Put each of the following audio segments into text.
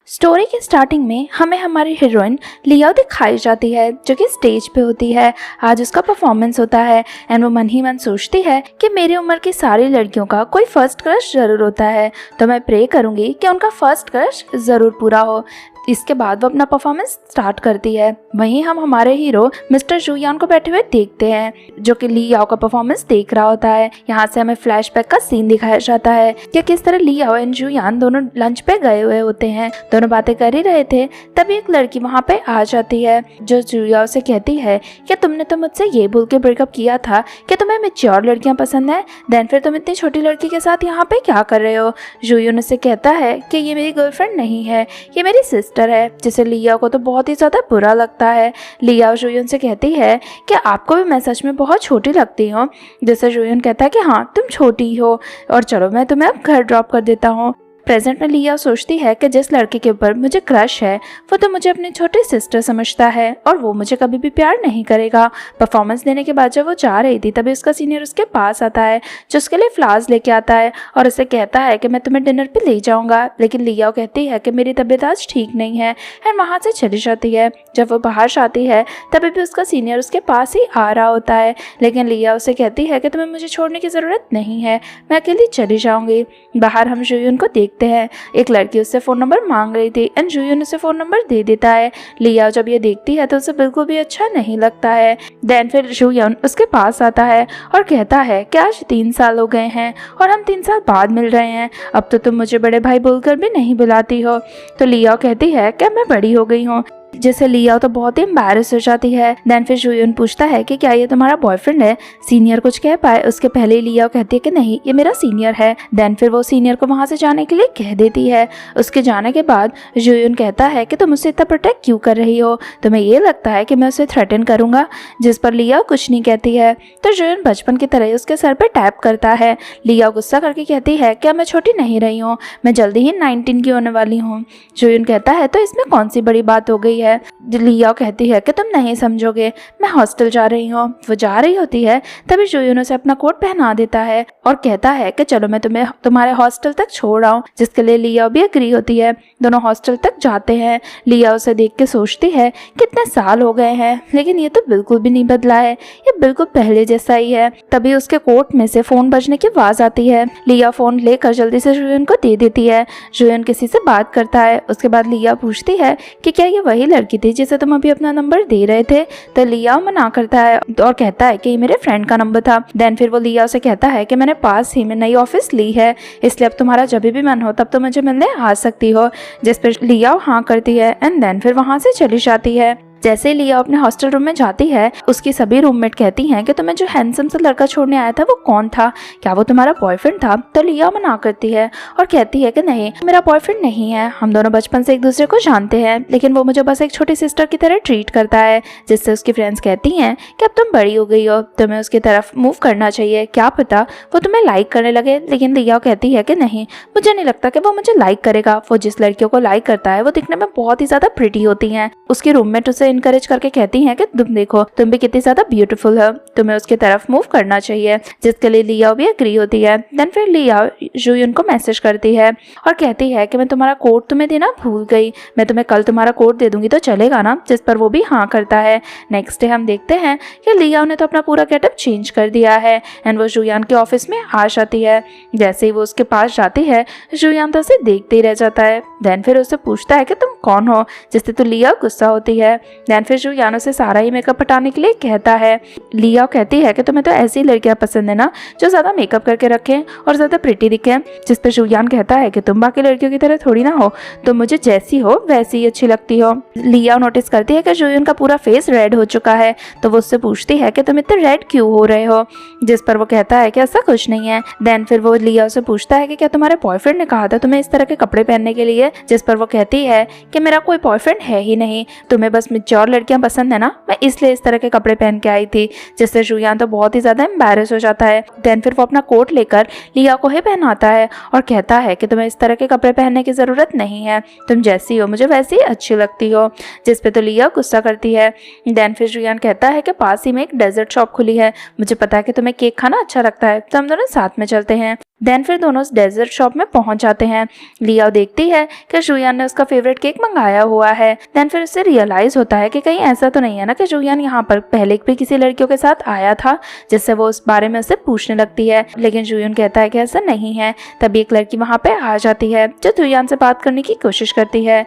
Story के starting में हमें हमारी हीरोइन लिया दिखाई जाती है जो कि स्टेज पे होती है। आज उसका परफॉर्मेंस होता है एंड वो मन ही मन सोचती है कि मेरी उम्र की सारी लड़कियों का कोई फर्स्ट क्रश जरूर होता है, तो मैं प्रे करूंगी कि उनका फर्स्ट क्रश जरूर पूरा हो। इसके बाद वो अपना परफॉर्मेंस स्टार्ट करती है। वहीं हम हमारे हीरो मिस्टर जुयान को बैठे हुए देखते हैं जो कि ली याओ का परफॉर्मेंस देख रहा होता है। यहाँ से हमें फ्लैशबैक का सीन दिखाया जाता है कि किस तरह ली याओ एंड जुयान दोनों लंच पे गए हुए होते हैं, दोनों बातें कर ही रहे थे। तभी एक लड़की वहाँ पे आ जाती है जो जुयाओ से कहती है कि तुमने तो मुझसे ये बोल के ब्रेकअप किया था कि तुम्हें मैच्योर लड़कियां पसंद है, देन फिर तुम इतनी छोटी लड़की के साथ यहाँ पे क्या कर रहे हो। जुयान उससे कहता है कि ये मेरी गर्लफ्रेंड नहीं है, ये मेरी सिस्टर है, जिसे लिया को तो बहुत ही ज्यादा बुरा लगता है। लिया जुयन से कहती है कि आपको भी मैं सच में बहुत छोटी लगती हूँ, जिसे जुयन कहता है कि हाँ तुम छोटी हो और चलो मैं तुम्हें अब घर ड्रॉप कर देता हूँ। प्रेजेंट में लिया सोचती है कि जिस लड़के के ऊपर मुझे क्रश है वो तो मुझे अपनी छोटी सिस्टर समझता है और वो मुझे कभी भी प्यार नहीं करेगा। परफॉर्मेंस देने के बाद जब वो जा रही थी तभी उसका सीनियर उसके पास आता है जो उसके लिए फ्लावर्स लेके आता है और उसे कहता है कि मैं तुम्हें डिनर पे ले जाऊंगा, लेकिन लिया कहती है कि मेरी तबीयत आज ठीक नहीं है एंड वहाँ से चली जाती है। जब वो बाहर जाती है तभी भी उसका सीनियर उसके पास ही आ रहा होता है, लेकिन लिया उसे कहती है कि तुम्हें मुझे छोड़ने की ज़रूरत नहीं है, मैं अकेली चली जाऊंगी। बाहर हम जुयन को देखते हैं, एक लड़की उससे फ़ोन नंबर मांग रही थी एंड जुयन उसे फ़ोन नंबर दे देता है। लिया जब ये देखती है तो उसे बिल्कुल भी अच्छा नहीं लगता है। देन फिर जुयन उसके पास आता है और कहता है कि आज 3 साल हो गए हैं और हम 3 साल बाद मिल रहे हैं, अब तो तुम मुझे बड़े भाई बोलकर भी नहीं बुलाती हो। तो लिया कहती है कि मैं बड़ी हो गई हूँ, जिसे लिया तो बहुत ही एम्बैरेस हो जाती है। देन फिर जुयन पूछता है कि क्या ये तुम्हारा बॉयफ्रेंड है। सीनियर कुछ कह पाए उसके पहले ही लिया कहती है कि नहीं ये मेरा सीनियर है। देन फिर वो सीनियर को वहां से जाने के लिए कह देती है। उसके जाने के बाद जुयन कहता है कि तुम उसे इतना प्रोटेक्ट क्यों कर रही हो, तुम्हें ये लगता है कि मैं उसे थ्रेटन करूंगा, जिस पर लिया कुछ नहीं कहती है। तो जुयन बचपन की तरह उसके सर पर टैप करता है। लिया गुस्सा करके कहती है क्या मैं छोटी नहीं रही हूँ, मैं जल्दी ही 19 की होने वाली हूँ। जुयन कहता है तो इसमें कौन सी बड़ी बात हो गई है। लिया कहती है कि तुम नहीं समझोगे, मैं हॉस्टल जा रही हूँ। वो जा रही होती है तभी जुयन उसे अपना कोट पहना देता है और कहता है कि चलो मैं तुम्हें तुम्हारे हॉस्टल तक छोड़ आऊँ, जिसके लिए लिया भी एग्री होती है। दोनों हॉस्टल तक जाते हैं। लिया उसे देख के सोचती है कितने साल हो गए हैं लेकिन ये तो बिल्कुल भी नहीं बदला है, ये बिल्कुल पहले जैसा ही है। तभी उसके कोट में से फोन बजने की आवाज आती है। लिया फोन लेकर जल्दी से जुयन को दे देती है। जुयन किसी से बात करता है। उसके बाद लिया पूछती है कि क्या ये वही लड़की थी जिसे तुम अभी अपना नंबर दे रहे थे। तो लिया मना करता है और कहता है कि ये मेरे फ्रेंड का नंबर था। देन फिर वो लिया से कहता है कि मैंने पास ही में नई ऑफिस ली है, इसलिए अब तुम्हारा जब भी मन हो तब तो मुझे मिलने आ सकती हो, जिस पर लिया हाँ करती है एंड देन फिर वहां से चली जाती है। जैसे लिया अपने हॉस्टल रूम में जाती है उसकी सभी रूममेट कहती हैं कि तुम्हें जो हैंडसम सा लड़का छोड़ने आया था वो कौन था, क्या वो तुम्हारा बॉयफ्रेंड था। तो लिया मना करती है और कहती है कि नहीं मेरा बॉयफ्रेंड नहीं है, हम दोनों बचपन से एक दूसरे को जानते हैं, लेकिन वो मुझे बस एक छोटी सिस्टर की तरह ट्रीट करता है। जिससे उसकी फ्रेंड्स कहती हैं कि अब तुम बड़ी हो गई हो, तुम्हें उसकी तरफ मूव करना चाहिए, क्या पता वो तुम्हें लाइक करने लगे। लेकिन लिया कहती है कि नहीं मुझे नहीं लगता कि वो मुझे लाइक करेगा, वो जिस लड़कियों को लाइक करता है वो दिखने में बहुत ही ज्यादा प्रिटी होती हैं। उसकी रूममेट उसे इनकरेज करके कहती हैं कि तुम देखो तुम भी कितनी ज्यादा ब्यूटीफुल हो, तुम्हें उसकी तरफ मूव करना चाहिए, जिसके लिए लिया भी एग्री होती है। देन फिर लिया जुयन को मैसेज करती है और कहती है कि मैं तुम्हारा कोड तुम्हें देना भूल गई, मैं तुम्हें कल तुम्हारा कोड दे दूंगी तो चलेगा ना, जिस पर वो भी हाँ करता है। नेक्स्ट डे हम देखते हैं कि लिया ने तो अपना पूरा गेटअप चेंज कर दिया है एंड वो जुयान के ऑफिस में आ जाती है। जैसे ही वो उसके पास जाती है जुयान तो उसे देखते ही रह जाता है। देन फिर उससे पूछता है कि तुम कौन हो, जिससे तो लिया गुस्सा होती है। देन फिर जुयान उसे सारा ही मेकअप हटाने के लिए कहता है। लिया कहती है कि तुम्हें तो ऐसी लड़कियां पसंद है ना जो ज्यादा मेकअप करके रखें और ज्यादा प्रिटी दिखें, जिस पर जुयान कहता है कि तुम बाकी लड़कियों की तरह थोड़ी ना हो, तुम मुझे जैसी हो वैसी ही अच्छी लगती हो। लिया नोटिस करती है कि जुयान का पूरा फेस रेड हो चुका है, तो वो उससे पूछती है कि तुम इतने रेड क्यों हो रहे हो, जिस पर वो कहता है कि ऐसा कुछ नहीं है। देन फिर वो लिया से पूछता है कि क्या तुम्हारे बॉयफ्रेंड ने कहा था तुम्हें इस तरह के कपड़े पहनने के लिए, जिस पर वो कहती है कि मेरा कोई बॉयफ्रेंड है ही नहीं, तुम्हें बस मैच्योर लड़कियां पसंद है ना, मैं इसलिए इस तरह के कपड़े पहन के आई थी, जिससे जुयान तो बहुत ही ज्यादा एम्बैरेस हो जाता है। देन फिर वो अपना कोट लेकर लिया को ही पहनाता है और कहता है कि तुम्हें इस तरह के कपड़े पहनने की जरूरत नहीं है, तुम जैसी हो मुझे वैसी ही अच्छी लगती हो, जिस पे तो लिया गुस्सा करती है। देन फिर जुयान कहता है कि पास ही में एक डेजर्ट शॉप खुली है, मुझे पता है कि तुम्हें केक खाना अच्छा लगता है, तो हम दोनों साथ में चलते हैं। देन फिर दोनों उस डेजर्ट शॉप में पहुंच जाते हैं। लियाओ देखती है कि जुयान ने उसका फेवरेट केक मंगाया हुआ है। देन फिर उससे रियलाइज होता है कि कहीं ऐसा तो नहीं है ना कि जुयान यहाँ पर पहले भी किसी लड़कियों के साथ आया था, जिससे वो उस बारे में उससे पूछने लगती है। लेकिन जुयान कहता है कि ऐसा नहीं है। तभी एक लड़की वहाँ पे आ जाती है जो जुयान से बात करने की कोशिश करती है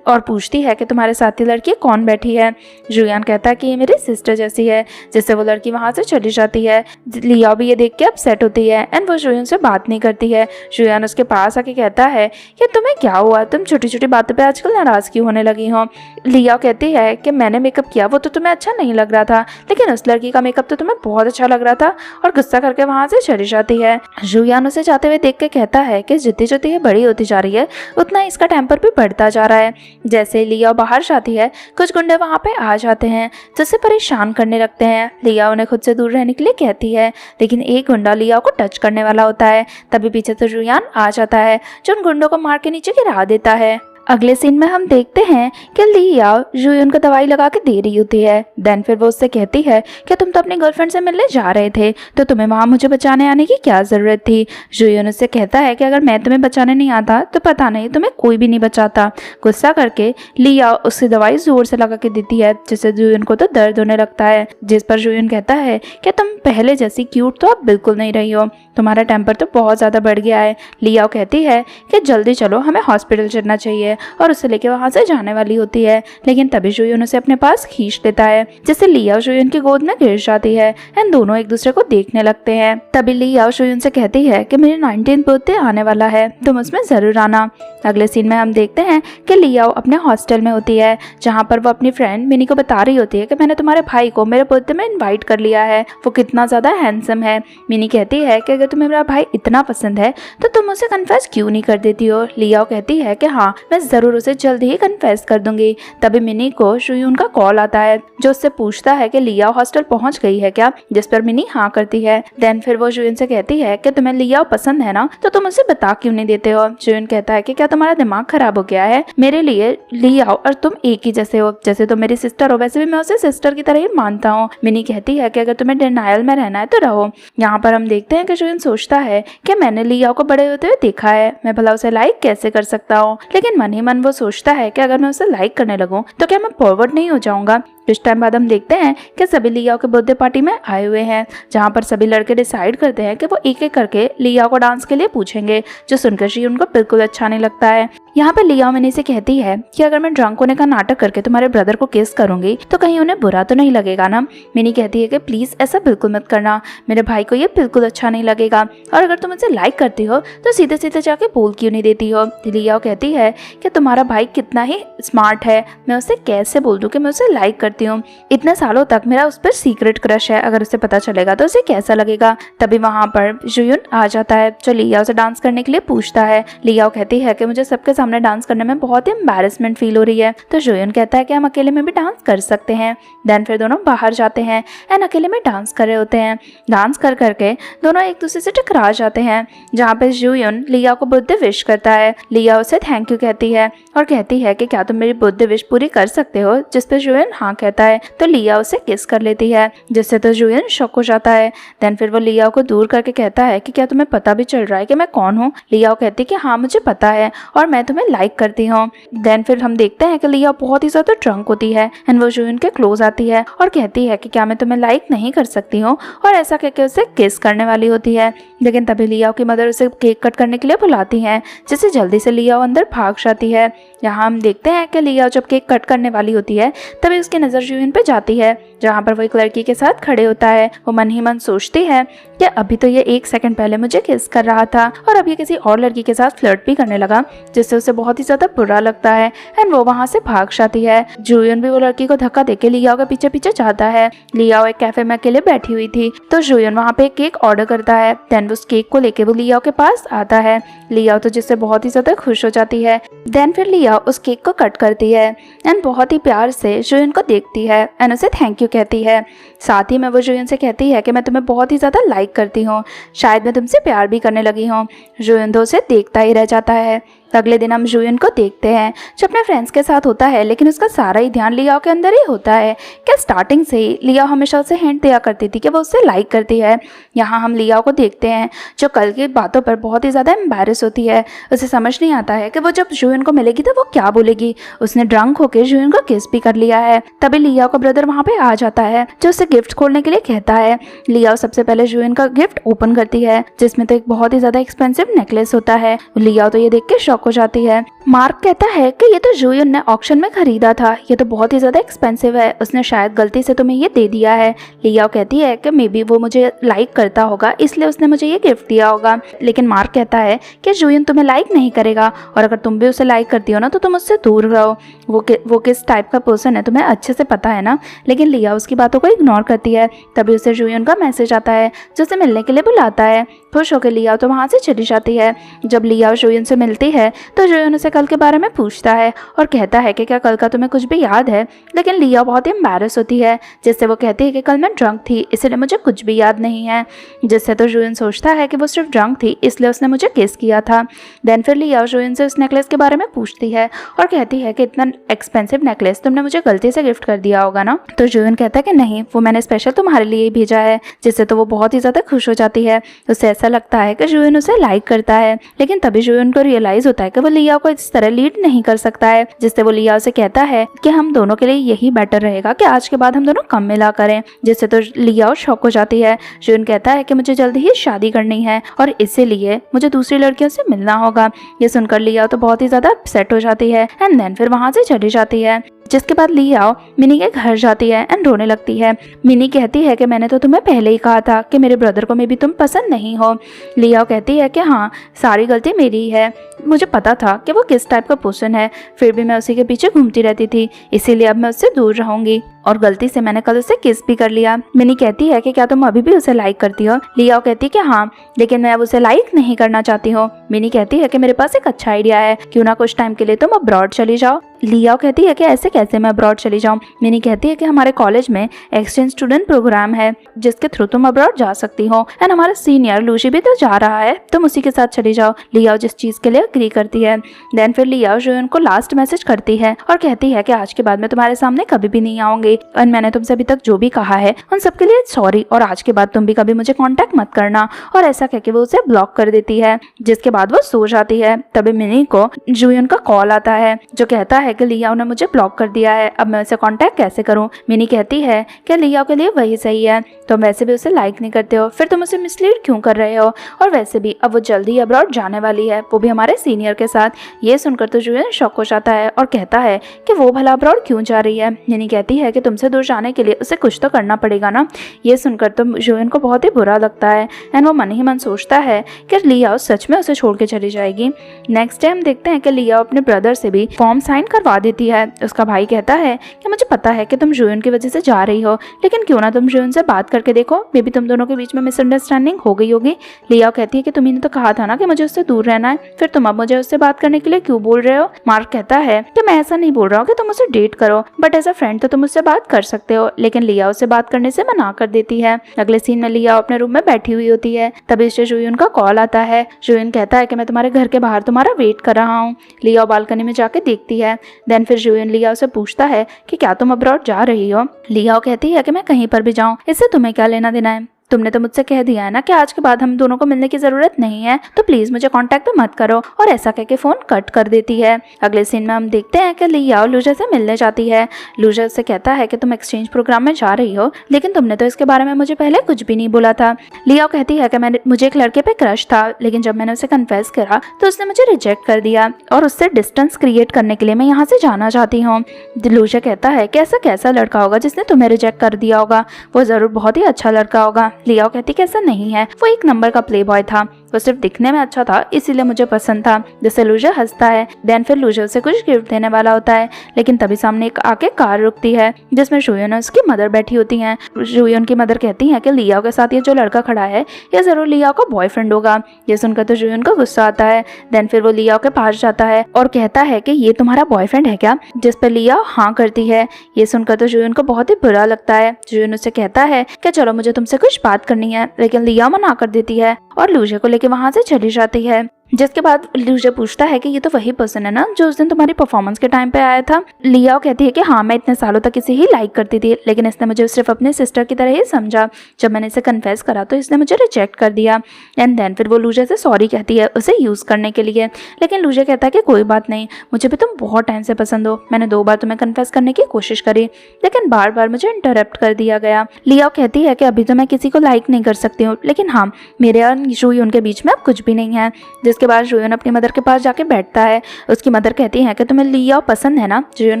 और पूछती है कि तुम्हारे साथ ही लड़की कौन बैठी है। जुयान कहता है कि ये मेरी सिस्टर जैसी है, जिससे वो लड़की वहाँ से चली जाती है। लियाओ भी ये देख के अपसेट होती है एंड वो जुयान से बात नहीं करती है। जुयान उसके पास आके कहता है कि तुम्हें क्या हुआ, तुम छोटी छोटी बातों पे आजकल नाराज क्यों होने लगी हो। लियाओ कहती है कि मैंने मेकअप किया वो तो तुम्हें अच्छा नहीं लग रहा था, लेकिन उस लड़की का मेकअप तो तुम्हें बहुत अच्छा लग रहा था, और गुस्सा करके वहां से चली जाती है। जुयान उसे जाते हुए देख के कहता है कि जितनी जितनी ये बड़ी होती जा रही है उतना इसका टेम्पर भी बढ़ता जा रहा है। जैसे लियाओ बाहर जाती है कुछ गुंडे वहां पे आ जाते हैं जिससे परेशान करने लगते हैं। लियाओ उन्हें खुद से दूर रहने के लिए कहती है, लेकिन एक गुंडा लियाओ को टच करने वाला होता है। तभी पीछे से जुयान आ जाता है जो उन गुंडों को मार के नीचे गिरा देता है। अगले सीन में हम देखते हैं कि लियाओ जुयान को दवाई लगा के दे रही होती है। देन फिर वो उससे कहती है कि तुम तो अपनी गर्लफ्रेंड से मिलने जा रहे थे, तो तुम्हें वहां मुझे बचाने आने की क्या जरूरत थी। जुयान उससे कहता है कि अगर मैं तुम्हें बचाने नहीं आता तो पता नहीं तुम्हें कोई भी नहीं बचाता। गुस्सा करके लियाओ उससे दवाई जोर से लगा के देती है, जिससे जुयान को तो दर्द होने लगता है। जिस पर जुयान कहता है कि तुम पहले जैसी क्यूट तो अब बिल्कुल नहीं रही हो, तुम्हारा टेम्पर तो बहुत ज्यादा बढ़ गया है। लियाओ कहती है कि जल्दी चलो, हमें हॉस्पिटल चलना चाहिए, और उसे लेके वहां से जाने वाली होती है। लेकिन तभी जुयान उसे अपने पास खींच लेता है, जिससे लियाओ जुयान की गोद में गिर जाती है एंड दोनों एक दूसरे को देखने लगते हैं। तभी लियाओ जुयान से कहती है कि मेरी 19th बर्थडे आने वाला है, तुम उसमें जरूर आना। अगले सीन में हम देखते हैं कि लियाओ अपने हॉस्टल में होती है, जहाँ पर वो अपनी फ्रेंड मिनी को बता रही होती है कि मैंने तुम्हारे भाई को मेरे बर्थडे में इन्वाइट कर लिया है, वो कितना ज्यादा हैंडसम है। मिनी कहती है कि अगर तुम्हें मेरा भाई इतना पसंद है तो तुम उसे कन्फेस क्यों नहीं कर देती हो। लियाओ कहती है कि हाँ, मैं जरूर उसे जल्दी ही कन्फेस कर दूंगी। तभी मिनी को जुयान का कॉल आता है जो उससे पूछता है कि लियाओ हॉस्टल पहुंच गई है क्या, जिस पर मिनी हाँ करती है। देन फिर वो जुयान से कहती है कि तुम्हें लियाओ पसंद है ना, तो तुम उसे बता क्यों नहीं देते हो। जुयान कहता है कि क्या तुम्हारा दिमाग खराब हो गया है, मेरे लिए लियाओ और तुम एक ही जैसे हो, जैसे तुम मेरी सिस्टर हो वैसे भी मैं उसे सिस्टर की तरह ही मानता हूँ। मिनी कहती है कि अगर तुम्हें डिनायल में रहना है तो रहो। यहाँ पर हम देखते हैं कि जुयान सोचता है कि मैंने लियाओ को बड़े होते हुए देखा है, मैं भला उसे लाइक कैसे कर सकता हूँ। लेकिन मन ही मन वो सोचता है कि अगर मैं उसे लाइक करने लगूं तो क्या मैं फॉरवर्ड नहीं हो जाऊंगा। कुछ टाइम बाद हम देखते हैं कि सभी लियाओ के बर्थडे पार्टी में आए हुए हैं, जहाँ पर सभी लड़के डिसाइड करते हैं कि वो एक एक करके लियाओ को डांस के लिए पूछेंगे, जो सुनकर जी उनको बिल्कुल अच्छा नहीं लगता है। यहाँ पर लियाओ मिनी से कहती है कि अगर मैं ड्रंक होने का नाटक करके तुम्हारे ब्रदर को किस करूंगी तो कहीं उन्हें बुरा तो नहीं लगेगा ना। मिनी कहती है कि प्लीज ऐसा बिल्कुल मत करना, मेरे भाई को ये बिल्कुल अच्छा नहीं लगेगा, और अगर तुम मुझे लाइक करती हो तो सीधे सीधे जाके बोल क्यों नहीं देती हो। लियाओ कहती है कि तुम्हारा भाई कितना ही स्मार्ट है, मैं उसे कैसे बोल दूं कि मैं उसे लाइक करती हूँ। इतने सालों तक मेरा उस पर सीक्रेट क्रश है, अगर उसे पता चलेगा तो उसे कैसा लगेगा। तभी वहां पर जुयान आ जाता है जो लियाओ से डांस करने के लिए पूछता है। लियाओ कहती है कि मुझे सबके सामने डांस करने में बहुत ही एम्बैरेसमेंट फील हो रही है, तो जुयान कहता है कि हम अकेले में भी डांस कर सकते हैं। देन फिर दोनों बाहर जाते हैं एंड अकेले में डांस कर रहे होते हैं। डांस कर करके दोनों एक दूसरे से टकरा जाते हैं, जहाँ पे जुयान लियाओ को बर्थडे विश करता है। लियाओ उसे थैंक यू कहती है और कहती है कि क्या तुम मेरी बर्थडे विश पूरी कर सकते हो, जिस पे जुयान हाँ कहता है। तो लियाओ उसे किस कर लेती है, जिससे तो जुयान शॉक हो जाता है। देन फिर वो लियाओ को दूर करके कहता है कि क्या तुम्हें पता भी चल रहा है कि मैं कौन हूँ। लियाओ कहती है कि हाँ मुझे पता है और मैं तुम्हें लाइक करती हूँ। देन फिर हम देखते हैं कि लियाओ बहुत ही ज्यादा ड्रंक होती है एंड वो जुयान के क्लोज आती है और कहती है कि क्या मैं तुम्हें लाइक नहीं कर सकती हूँ, और ऐसा कहकर उसे किस करने वाली होती है। लेकिन तभी लियाओ की मदर उसे केक कट करने के लिए बुलाती है, जिससे जल्दी से लियाओ अंदर भाग जाती है। यहाँ हम देखते हैं कि लियाओ जब केक कट करने वाली होती है तभी उसकी नजर जुयान पे जाती है, जहाँ पर वो एक लड़की के साथ खड़े होता है। वो मन ही मन सोचती है कि अभी तो ये 1 सेकंड पहले मुझे किस कर रहा था और अब ये किसी और लड़की के साथ फ्लर्ट भी करने लगा, जिससे उसे बहुत ही ज्यादा बुरा लगता है एंड वो वहाँ से भाग जाती है। जुयान भी वो लड़की को धक्का देके लियाओ के पीछे पीछे जाता है। लियाओ एक कैफे में अकेले बैठी हुई थी, तो जुयान वहाँ पे एक केक ऑर्डर करता है। देन उस केक को लेके वो लियाओ के पास आता है। लियाओ तो जिससे बहुत ही ज्यादा खुश हो जाती है। देन फिर लियाओ उस केक को कट करती है एंड बहुत ही प्यार से जुयान को देखती है एंड उसे थैंक यू कहती है। साथ ही में वो जुयान से कहती है कि मैं तुम्हें बहुत ही ज्यादा लाइक करती हूँ, शायद मैं तुमसे प्यार भी करने लगी हूँ। जुयान तो उसे देखता ही रह जाता है। अगले दिन हम जुयन को देखते हैं जो अपने फ्रेंड्स के साथ होता है, लेकिन उसका सारा ही ध्यान लियाओ के अंदर ही होता है। क्या स्टार्टिंग से ही लियाओ हमेशा उसे हिंट दिया करती थी कि वो उससे लाइक करती है। यहाँ हम लियाओ को देखते हैं जो कल की बातों पर बहुत ही ज़्यादा एम्बैरस होती है। उसे समझ नहीं आता है कि वो जब जुयन को मिलेगी तो वो क्या बोलेगी। उसने ड्रंक होकर जुयन को किस भी कर लिया है। तभी लियाओ का ब्रदर वहाँ पे आ जाता है जो उसे गिफ्ट खोलने के लिए कहता है। लियाओ सबसे पहले जुयन का गिफ्ट ओपन करती है जिसमें तो एक बहुत ही ज़्यादा एक्सपेंसिव नेकलेस होता है। लियाओ तो ये देख के शॉक हो जाती है। मार्क कहता है कि ये तो जुयन ने ऑक्शन में खरीदा था, ये तो बहुत ही ज़्यादा एक्सपेंसिव है, उसने शायद गलती से तुम्हें ये दे दिया है। लियाओ कहती है कि मे बी वो मुझे लाइक करता होगा इसलिए उसने मुझे ये गिफ्ट दिया होगा। लेकिन मार्क कहता है कि जुयन तुम्हें लाइक नहीं करेगा और अगर तुम भी उसे लाइक करती हो ना तो तुम उससे दूर रहो। वो किस टाइप का पर्सन है तुम्हें अच्छे से पता है ना। लेकिन लियाओ उसकी बातों को इग्नोर करती है। तभी उसे जुयन का मैसेज आता है जो उसे मिलने के लिए बुलाता है। खुश होकर लियाओ तो वहाँ से चली जाती है। जब लियाओ जुयन से मिलती है तो जुयन उसे कल के बारे में पूछता है और कहता है कि क्या कल का तुम्हें कुछ भी याद है। लेकिन लियाओ बहुत ही एम्बैरस होती है जिससे वो कहती है कि कल मैं ड्रंक थी इसलिए मुझे कुछ भी याद नहीं है। जिससे तो जुयन सोचता है कि वो सिर्फ ड्रंक थी इसलिए उसने मुझे किस किया था। देन फिर लियाओ जुयन से उस नेकलेस के बारे में पूछती है और कहती है कि इतना एक्सपेंसिव नेकलेस तुमने मुझे गलती से गिफ्ट कर दिया होगा ना। तो जुयन कहता है कि नहीं, वो मैंने स्पेशल तुम्हारे लिए ही भेजा है। जिससे तो वो बहुत ही ज़्यादा खुश हो जाती है। उसे ऐसा लगता है कि जुयन उसे लाइक करता है। लेकिन तभी जुयन को रियलाइज होता है कि वो लियाओ को इस तरह लीड नहीं कर सकता है। जिससे वो लियाओ से कहता है कि हम दोनों के लिए यही बेटर रहेगा कि आज के बाद हम दोनों कम मिला करें। जिससे तो लियाओ शॉक हो जाती है। जुयन कहता है कि मुझे जल्दी ही शादी करनी है और इसीलिए मुझे दूसरी लड़कियों से मिलना होगा। ये सुनकर लियाओ तो बहुत ही ज्यादा अपसेट हो जाती है एंड देन फिर वहां से चली जाती है। जिसके बाद लियाओ मिनी के घर जाती है एंड रोने लगती है। मिनी कहती है कि मैंने तो तुम्हें पहले ही कहा था कि मेरे ब्रदर को मे भी तुम पसंद नहीं हो। लियाओ कहती है कि हाँ, सारी गलती मेरी ही है, मुझे पता था कि वो किस टाइप का पर्सन है, फिर भी मैं उसी के पीछे घूमती रहती थी, इसीलिए अब मैं उससे दूर रहूंगी और गलती से मैंने कल उसे किस भी कर लिया। मिनी कहती है कि क्या तुम अभी भी उसे लाइक करती हो। लियाओ कहती है कि हाँ, लेकिन मैं अब उसे लाइक नहीं करना चाहती हूँ। मिनी कहती है कि मेरे पास एक अच्छा आइडिया है, क्यों ना कुछ टाइम के लिए तुम अब्रॉड चली जाओ। लियाओ कहती है कि ऐसे कैसे मैं अब्रॉड चली जाऊँ। मिनी कहती है कि हमारे कॉलेज में एक्सचेंज स्टूडेंट प्रोग्राम है जिसके थ्रू तुम अब्रॉड जा सकती हो एंड हमारा सीनियर लूसी भी तो जा रहा है, तुम उसी के साथ चली जाओ। लियाओ जिस चीज के लिए एग्री करती है। देन फिर लियाओ जुयन को लास्ट मैसेज करती है और कहती है कि आज के बाद मैं तुम्हारे सामने कभी भी नहीं आऊंगी और मैंने तुमसे अभी तक जो भी कहा है उन सबके लिए सॉरी और आज के बाद तुम भी कभी मुझे कांटेक्ट मत करना। और ऐसा कहके वो उसे ब्लॉक कर देती है। जिसके बाद वो सो जाती है। तभी मिनी को जुयन का कॉल आता है जो कहता है कि लियाओ ने मुझे ब्लॉक कर दिया है, अब मैं उसे कांटेक्ट कैसे करूं। मिनी कहती है कि लियाओ के लिए वही सही है, तुम वैसे भी उसे लाइक नहीं करते हो, फिर तुम उसे मिसलीड क्यों कर रहे हो, और वैसे भी अब वो जल्दी अब्रॉड जाने वाली है, वो भी हमारे सीनियर के साथ। ये सुनकर तो जुयन शॉक हो जाता है और कहता है कि वो भला अब्रॉड क्यों जा रही है। मिनी कहती है कि तुमसे दूर जाने के लिए उसे कुछ तो करना पड़ेगा ना। ये सुनकर तो जुयन को बहुत ही बुरा लगता है एंड वो मन ही मन सोचता है कि लियाओ सच में उसे छोड़ के चली जाएगी। नेक्स्ट डे हम देखते हैं कि लियाओ अपने ब्रदर से भी फॉर्म साइन करवा देती है। उसका भाई कहता है कि मुझे पता है कि तुम जुयन की वजह से जा रही हो, लेकिन क्यों ना तुम जुयन से बात करके देखो, मे बी तुम दोनों के बीच में मिसअंडरस्टैंडिंग हो गई होगी। लियाओ कहती है कि तुम्ही ने तो कहा था ना कि मुझे उससे दूर रहना है, फिर तुम अब मुझे उससे बात करने के लिए क्यों बोल रहे हो। मार्क कहता है कि मैं ऐसा नहीं बोल रहा हूँ कि तुम उसे डेट करो, बट एज अ फ्रेंड तो तुम उससे बात कर सकते हो। लेकिन लियाओ से बात करने से मना कर देती है। अगले सीन में लियाओ अपने रूम में बैठी हुई होती है। तभी उससे जुयन का कॉल आता है। जुयन कहता है कि मैं तुम्हारे घर के बाहर तुम्हारा वेट कर रहा हूँ। लियाओ बालकनी में जाके देखती है। देन फिर जुयन लियाओ से पूछता है कि क्या तुम अब्रॉड जा रही हो। लियाओ कहती है कि मैं कहीं पर भी जाऊँ, इससे तुम्हें क्या लेना देना है, तुमने तो मुझसे कह दिया है ना कि आज के बाद हम दोनों को मिलने की जरूरत नहीं है, तो प्लीज मुझे कांटेक्ट पे मत करो। और ऐसा कहके फोन कट कर देती है। अगले सीन में हम देखते हैं कि लियाओ लूजा से मिलने जाती है। लूजा से कहता है कि तुम एक्सचेंज प्रोग्राम में जा रही हो, लेकिन तुमने तो इसके बारे में मुझे पहले कुछ भी नहीं बोला था। लियाओ कहती है कि मुझे एक लड़के पे क्रश था, लेकिन जब मैंने उसे कन्फेस करा तो उसने मुझे रिजेक्ट कर दिया और उससे डिस्टेंस क्रिएट करने के लिए मैं यहाँ से जाना चाहती हूँ। लूजा कहता है कि ऐसा कैसा लड़का होगा जिसने तुम्हें रिजेक्ट कर दिया होगा, वो जरूर बहुत ही अच्छा लड़का होगा। लियाओ कहती कि ऐसा नहीं है, वो एक नंबर का प्ले बॉय था, वो सिर्फ दिखने में अच्छा था इसीलिए मुझे पसंद था। जिससे लूजा हंसता है। देन फिर लूजा उसे कुछ गिफ्ट देने वाला होता है, लेकिन तभी सामने एक आके कार रुकती है जिसमें जुयन और उसकी मदर बैठी होती हैं। जुयन की मदर कहती है कि लियाओ के साथ ये जो लड़का खड़ा है ये जरूर लियाओ का बॉयफ्रेंड होगा। ये सुनकर तो जुयन को गुस्सा आता है। देन फिर वो लियाओ के पास जाता है और कहता है कि ये तुम्हारा बॉयफ्रेंड है क्या, जिस पर लियाओ हाँ करती है। ये सुनकर तो जुयन को बहुत ही बुरा लगता है। जुयन उससे कहता है कि चलो मुझे तुमसे कुछ बात करनी है, लेकिन लियाओ मना कर देती है और लूजा को लेके वहां से चली जाती है। जिसके बाद लूजे पूछता है कि ये तो वही पर्सन है ना जो उस दिन तुम्हारी परफॉर्मेंस के टाइम पे आया था। लियाओ कहती है कि हाँ, मैं इतने सालों तक इसे ही लाइक करती थी, लेकिन इसने मुझे सिर्फ अपने सिस्टर की तरह ही समझा। जब मैंने इसे कन्फेस करा तो इसने मुझे रिजेक्ट कर दिया। एंड देन फिर वो लूजे से सॉरी कहती है उसे यूज करने के लिए। लेकिन लूजे कहता है कि कोई बात नहीं, मुझे भी तुम बहुत टाइम से पसंद हो, मैंने 2 बार तुम्हें कन्फेस करने की कोशिश करी, लेकिन बार बार मुझे इंटरप्ट कर दिया गया। लियाओ कहती है कि अभी तो मैं किसी को लाइक नहीं कर सकती हूँ, लेकिन हाँ, मेरे और जुयन के बीच में अब कुछ भी नहीं है। जिसके बाद जुयन अपनी मदर के पास जाके बैठता है। उसकी मदर कहती है कि तुम्हें लियाओ पसंद है ना? जुयन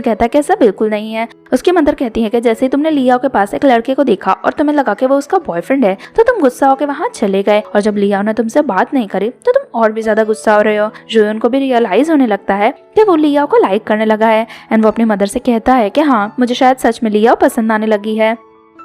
कहता है कि ऐसा बिल्कुल नहीं है। उसकी मदर कहती है कि जैसे ही तुमने लियाओ के पास एक लड़के को देखा और तुम्हें लगा कि वो उसका बॉयफ्रेंड है, तो तुम गुस्सा होकर वहाँ चले गए, और जब लियाओ ने तुमसे बात नहीं करी तो तुम और भी ज्यादा गुस्सा हो रहे हो। जुयन को भी रियलाइज होने लगता है कि वो लियाओ को लाइक करने लगा है। एंड वो अपनी मदर से कहता है कि हाँ, मुझे शायद सच में लियाओ पसंद आने लगी है।